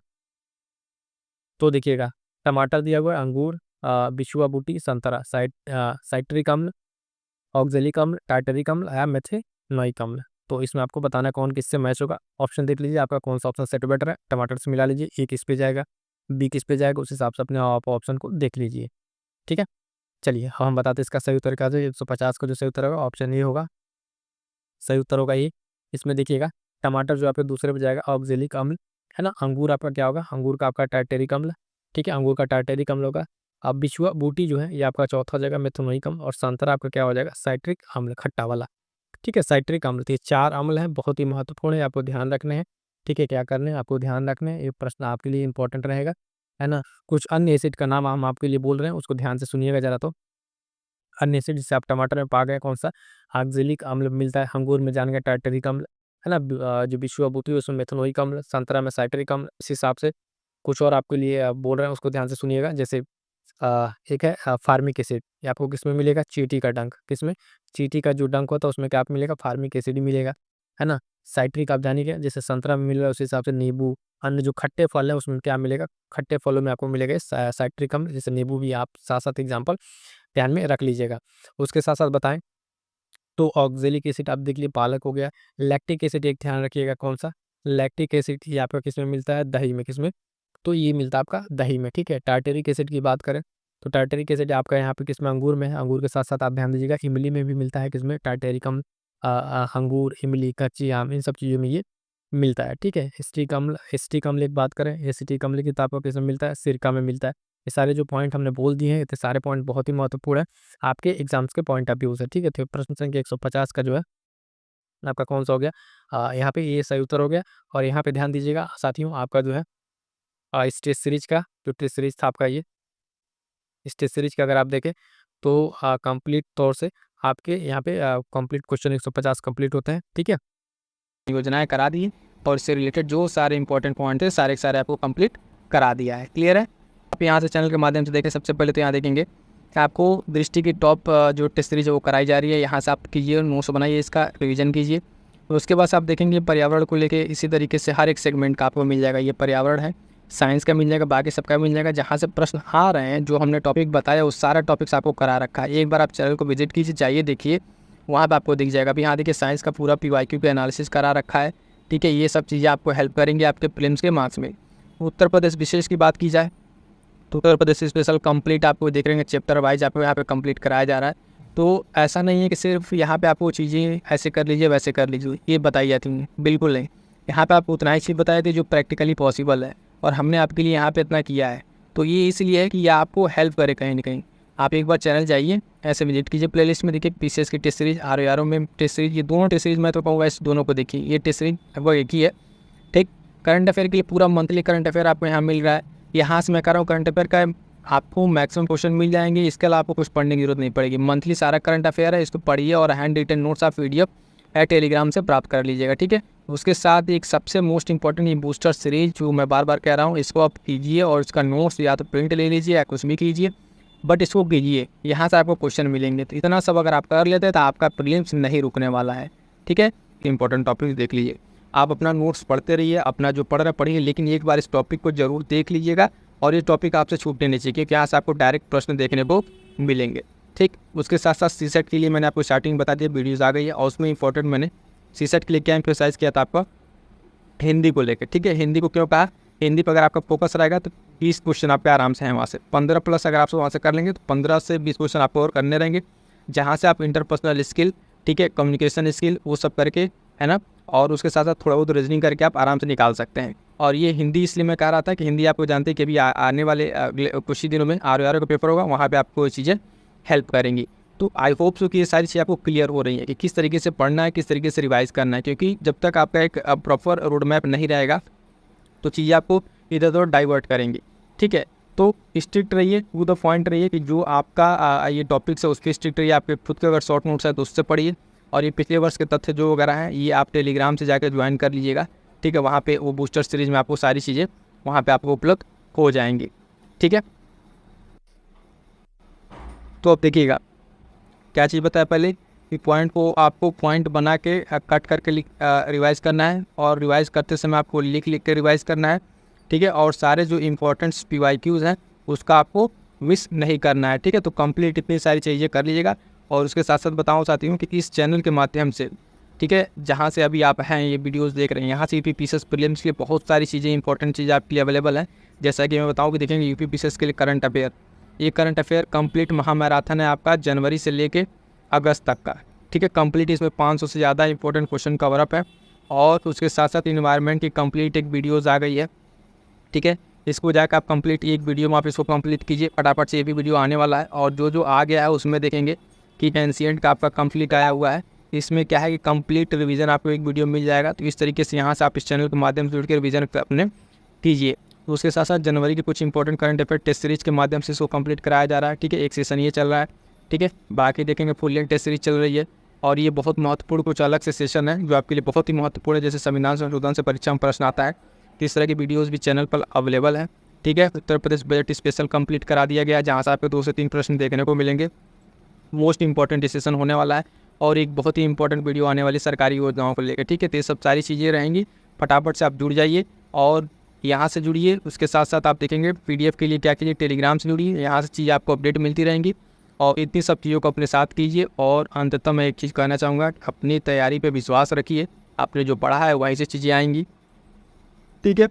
तो देखिएगा, टमाटर दिया हुआ है, अंगूर, बिछुआ बूटी, संतरा, साइट्रिक अम्ल, ऑक्जेलिक अम्ल, टार्टरिक अम्ल या मेथेनोइक अम्ल। तो इसमें आपको बताना है कौन किससे मैच होगा। ऑप्शन देख लीजिए, आपका कौन सा ऑप्शन सेट बेटर है। टमाटर से मिला लीजिए, ए किस पे जाएगा, बी किस पे जाएगा, उस हिसाब से अपने आप ऑप्शन को देख लीजिए। ठीक है, चलिए हम बताते हैं इसका सही उत्तर क्या है। 150 का जो सही उत्तर होगा ऑप्शन ए होगा, सही उत्तर होगा ये। इसमें देखिएगा, टमाटर जो आपके दूसरे पे जाएगा ऑक्जेलिक अम्ल, है ना? अंगूर आपका क्या होगा? अंगूर का आपका टार्टेरिक अम्ल, ठीक है, अंगूर का टार्टेरिक अम्ल होगा। अब बिछुआ बूटी जो है ये आपका चौथा जगह मेथनोइक अम्ल, और संतरा आपका क्या हो जाएगा? साइट्रिक अम्ल, खट्टा वाला। ठीक है, साइट्रिक अम्ल। तो ये 4 अम्ल हैं, बहुत ही महत्वपूर्ण है, आपको ध्यान रखने हैं। ठीक है, क्या करने हैं आपको ध्यान रखने हैं, ये प्रश्न आपके लिए इंपॉर्टेंट रहेगा, है ना? कुछ अन्य एसिड का नाम हम आपके लिए बोल रहे हैं, उसको ध्यान से सुनिएगा जरा। तो अन्य एसिड जिसे आप टमाटर में पा गए, कौन सा? ऑक्जेलिक अम्ल मिलता है, अंगूर में जान गया टार्टरिक अम्ल, है ना? जो बिछुआ बूटी है उसमें मेथनोइक अम्ल, संतरा में साइट्रिक अम्ल। इस हिसाब से कुछ और आपके लिए बोल रहे हैं, उसको ध्यान से सुनिएगा। जैसे एक है फार्मिक एसिड, ये आपको किसमें मिलेगा? चींटी का डंक, किसमें? चींटी का जो डंक होता है उसमें क्या आपको मिलेगा? फार्मिक एसिड ही मिलेगा, है ना? साइट्रिक आप जानिए, जैसे संतरा में मिल रहा है उस हिसाब से नींबू, अन्य जो खट्टे फल है उसमें क्या मिलेगा? खट्टे फलों में आपको मिलेगा साइट्रिक अम्ल, जैसे नींबू भी आप साथ साथ एग्जाम्पल ध्यान में रख लीजिएगा। उसके साथ साथ बताएं तो ऑक्जेलिक एसिड आप देख लिए, पालक हो गया। लैक्टिक एसिड एक ध्यान रखिएगा, कौन सा? लैक्टिक एसिड ये आपका किसमें मिलता है? दही में, किसमें? तो ये मिलता है आपका दही में। ठीक है, टार्टरिक एसिड की बात करें तो टार्टरिक एसिड आपका यहाँ पे किसमें? अंगूर में है। अंगूर के साथ साथ आप ध्यान दीजिएगा इमली में भी मिलता है, किसमें? टार्टरिक अम्ल। अंगूर, इमली, कच्ची आम, इन सब चीज़ों में ये मिलता है। ठीक है, एसिटिक अम्ल एक बात करें, एसिटिक अम्ल की तो आपको किसमें मिलता है? सिरका में मिलता है। ये सारे जो पॉइंट हमने बोल दिए हैं, ये सारे पॉइंट बहुत ही महत्वपूर्ण है आपके एग्जाम्स के पॉइंट ऑफ व्यू से। ठीक है, तो प्रश्न संख्या 150 का जो है आपका कौन सा हो गया? यहाँ पे ये सही उत्तर हो गया। और यहाँ पे ध्यान दीजिएगा साथियों, आपका जो है इस टेस्ट सीरीज का जो टेस्ट सीरीज था आपका, ये इस टेस्ट सीरीज का अगर आप देखें तो कंप्लीट तौर से आपके यहाँ पे कंप्लीट क्वेश्चन 150 कंप्लीट होते हैं। ठीक है, योजनाएं करा दी और इससे रिलेटेड जो सारे इंपॉर्टेंट पॉइंट थे सारे के सारे आपको कंप्लीट करा दिया है। क्लियर है? आप यहाँ से चैनल के माध्यम से देखें, सबसे पहले तो यहाँ देखेंगे कि आपको दृष्टि की टॉप जो टेस्ट सीरीज है वो कराई जा रही है। यहाँ से आप कीजिए, नोट्स बनाइए, इसका रिवीजन कीजिए। तो उसके बाद आप देखेंगे पर्यावरण को लेके इसी तरीके से हर एक सेगमेंट का आपको मिल जाएगा। ये पर्यावरण है, साइंस का मिल जाएगा, बाकी सबका मिल जाएगा। जहाँ से प्रश्न आ रहे हैं, जो हमने टॉपिक बताया उस सारा टॉपिक्स आपको करा रखा है। एक बार आप चैनल को विजिट कीजिए, जाइए देखिए, वहाँ पे आपको दिख जाएगा। अभी यहाँ देखिए साइंस का पूरा PYQ पे एनालिसिस करा रखा है। ठीक है, ये सब चीज़ें आपको हेल्प करेंगे आपके प्रीलिम्स के मार्क्स में। उत्तर प्रदेश विशेष की बात की जाए तो उत्तर प्रदेश स्पेशल कंप्लीट आपको देख रहे हैं, चैप्टर वाइज आपको यहाँ पे कंप्लीट कराया जा रहा है। तो ऐसा नहीं है कि सिर्फ यहाँ पे आपको चीज़ें ऐसे कर लीजिए वैसे कर लीजिए ये बताई जाती हैं, बिल्कुल नहीं। यहाँ पे आपको उतना ही चीज़ बताए थे जो प्रैक्टिकली पॉसिबल है, और हमने आपके लिए यहाँ पे इतना किया है। तो ये इसलिए है कि ये आपको हेल्प करे कहीं ना कहीं। आप एक बार चैनल जाइए, ऐसे विजिट कीजिए, प्लेलिस्ट में देखिए PCS की टेस्ट सीरीज, RO में टेस्ट सीरीज, ये दोनों टेस्ट सीरीज मैं तो कहूँगा इस दोनों को देखिए। ये टेस्ट सीरीज लगभग एक ही है। ठीक, करंट अफेयर के लिए पूरा मंथली करंट अफेयर आपको यहाँ मिल रहा है। यहाँ से मैं कह रहा हूँ करंट अफेयर का आपको मैक्सिमम क्वेश्चन मिल जाएंगे, इसके अलावा आपको कुछ पढ़ने की जरूरत नहीं पड़ेगी। मंथली सारा करंट अफेयर है, इसको पढ़िए और हैंड रिटन नोट्स आप PDF या टेलीग्राम से प्राप्त कर लीजिएगा। ठीक है, उसके साथ एक सबसे मोस्ट इंपॉर्टेंट ये बूस्टर सीरीज जो मैं बार बार कह रहा हूँ, इसको आप कीजिए और इसका नोट्स या तो प्रिंट ले लीजिए या कुछ भी कीजिए, बट इसको कीजिए, यहाँ से आपको क्वेश्चन मिलेंगे। तो इतना सब अगर आप कर लेते हैं तो आपका प्रीलिम्स नहीं रुकने वाला है। ठीक है, इंपॉर्टेंट टॉपिक देख लीजिए, आप अपना नोट्स पढ़ते रहिए, अपना जो पढ़ रहे पढ़िए, लेकिन एक बार इस टॉपिक को जरूर देख लीजिएगा और ये टॉपिक आपसे छूटने नहीं चाहिए क्योंकि यहाँ से आपको डायरेक्ट प्रश्न देखने को मिलेंगे। ठीक, उसके साथ साथ सीसेट के लिए मैंने आपको स्टार्टिंग बता दिया, वीडियोज़ आ गई है, और उसमें इंपॉर्टेंट मैंने सीसेट के लिए क्या एम्फेसाइज किया था आपका, हिंदी को लेकर। ठीक है, हिंदी को क्यों कहा, हिंदी पर अगर आपका फोकस रहेगा तो 20 क्वेश्चन आपके आराम से हैं वहाँ से, 15 प्लस अगर आप वहाँ से कर लेंगे तो 15 से 20 क्वेश्चन आपको और करने रहेंगे, जहाँ से आप इंटरपर्सनल स्किल, ठीक है, कम्युनिकेशन स्किल, वो सब करके, है ना, और उसके साथ साथ थोड़ा बहुत रीजनिंग करके आप आराम से निकाल सकते हैं। और ये हिंदी इसलिए मैं कह रहा था कि हिंदी आपको जानते हैं कि अभी आने वाले कुछ ही दिनों में ROR का पेपर होगा, वहाँ पे आपको ये चीज़ें हेल्प करेंगी। तो आई होप सो कि ये सारी चीज़ें आपको क्लियर हो रही है कि किस तरीके से पढ़ना है, किस तरीके से रिवाइज़ करना है, क्योंकि जब तक आपका एक प्रॉपर रोड मैप नहीं रहेगा तो चीज़ें आपको इधर उधर डाइवर्ट करेंगी। ठीक है, तो स्ट्रिक्ट रहिए, टू द पॉइंट रहिए कि जो आपका ये टॉपिक्स है उसके स्ट्रिक्ट रहिए। आपके खुद के अगर शॉर्ट नोट्स है तो उससे पढ़िए, और ये पिछले वर्ष के तथ्य जो वगैरह हैं ये आप टेलीग्राम से जाकर ज्वाइन कर लीजिएगा। ठीक है, वहाँ पे वो बूस्टर सीरीज में आपको सारी चीज़ें वहाँ पे आपको उपलब्ध हो जाएंगी। ठीक है, तो अब देखिएगा क्या चीज़ बताया पहले कि पॉइंट को आपको पॉइंट बना के कट करके रिवाइज़ करना है, और रिवाइज़ करते समय आपको लिख के रिवाइज़ करना है। ठीक है, और सारे जो इंपॉर्टेंट्स PYQs हैं उसका आपको मिस नहीं करना है। ठीक है, तो कंप्लीट इतनी सारी चीज़ें कर लीजिएगा। और उसके साथ साथ बताऊँ चाहती हूँ कि इस चैनल के माध्यम से, ठीक है, जहाँ से अभी आप हैं ये वीडियोस देख रहे हैं, यहाँ से UP प्रीलिम्स के लिए बहुत सारी चीज़ें, इंपॉर्टेंट चीज़ें आपके लिए अवेलेबल हैं। जैसा कि मैं बताऊँ कि देखेंगे UP के लिए करंट अफेयर, ये करंट अफेयर कंप्लीट महामैराथन है आपका जनवरी से लेके अगस्त तक का। ठीक है, कंप्लीट इसमें 500 से ज़्यादा इंपॉर्टेंट क्वेश्चन कवर अप है, और उसके साथ साथ इन्वायरमेंट की कंप्लीट एक वीडियोज़ आ गई है। ठीक है, इसको जाकर आप कंप्लीट एक वीडियो में आप इसको कंप्लीट कीजिए फटाफट से, ये भी वीडियो आने वाला है। और जो जो आ गया है उसमें देखेंगे कि एंशिएंट का आपका कंप्लीट आया हुआ है, इसमें क्या है कि कंप्लीट रिवीजन आपको एक वीडियो मिल जाएगा। तो इस तरीके से यहाँ से आप इस चैनल के माध्यम से जुड़ के रिवीजन अपने कीजिए। तो उसके साथ साथ जनवरी के कुछ important current affair test series के माध्यम से इसको कंप्लीट कराया जा रहा है। ठीक है, एक सेशन ये चल रहा है। ठीक है, बाकी देखेंगे फुल लेंथ टेस्ट सीरीज चल रही है, और ये बहुत महत्वपूर्ण कुछ अलग से सेशन है जो आपके लिए बहुत ही महत्वपूर्ण है। जैसे संविधान संशोधन से परीक्षा में प्रश्न आता है, तो इस तरह की वीडियोज़ भी चैनल पर अवेलेबल है। ठीक है, Uttar Pradesh budget special complete करा दिया गया है, जहाँ से आपको 2 से 3 प्रश्न देखने को मिलेंगे। मोस्ट इंपॉर्टेंट डिसीजन होने वाला है, और एक बहुत ही इंपॉर्टेंट वीडियो आने वाली सरकारी योजनाओं को लेकर। ठीक है, तो ये सब सारी चीज़ें रहेंगी, फटाफट से आप जुड़ जाइए और यहाँ से जुड़िए। उसके साथ साथ आप देखेंगे PDF के लिए क्या कीजिए, टेलीग्राम से जुड़िए, यहाँ से चीज़ें आपको अपडेट मिलती रहेंगी, और इतनी सब चीज़ों को अपने साथ कीजिए। और अंततः मैं एक चीज़ कहना चाहूँगा, अपनी तैयारी पर विश्वास रखिए, आपने जो पढ़ा है वहीं से चीज़ें आएंगी। ठीक है,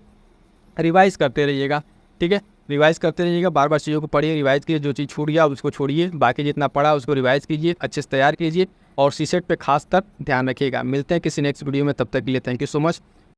रिवाइज़ करते रहिएगा। ठीक है, रिवाइज़ करते रहिएगा, बार बार चीज़ों को पढ़िए, रिवाइज़ कीजिए, जो चीज़ छूट गया उसको छोड़िए, बाकी जितना पढ़ा उसको रिवाइज़ कीजिए, अच्छे से तैयार कीजिए, और सीसेट पे खास कर ध्यान रखिएगा। मिलते हैं किसी नेक्स्ट वीडियो में, तब तक के लिए थैंक यू सो मच।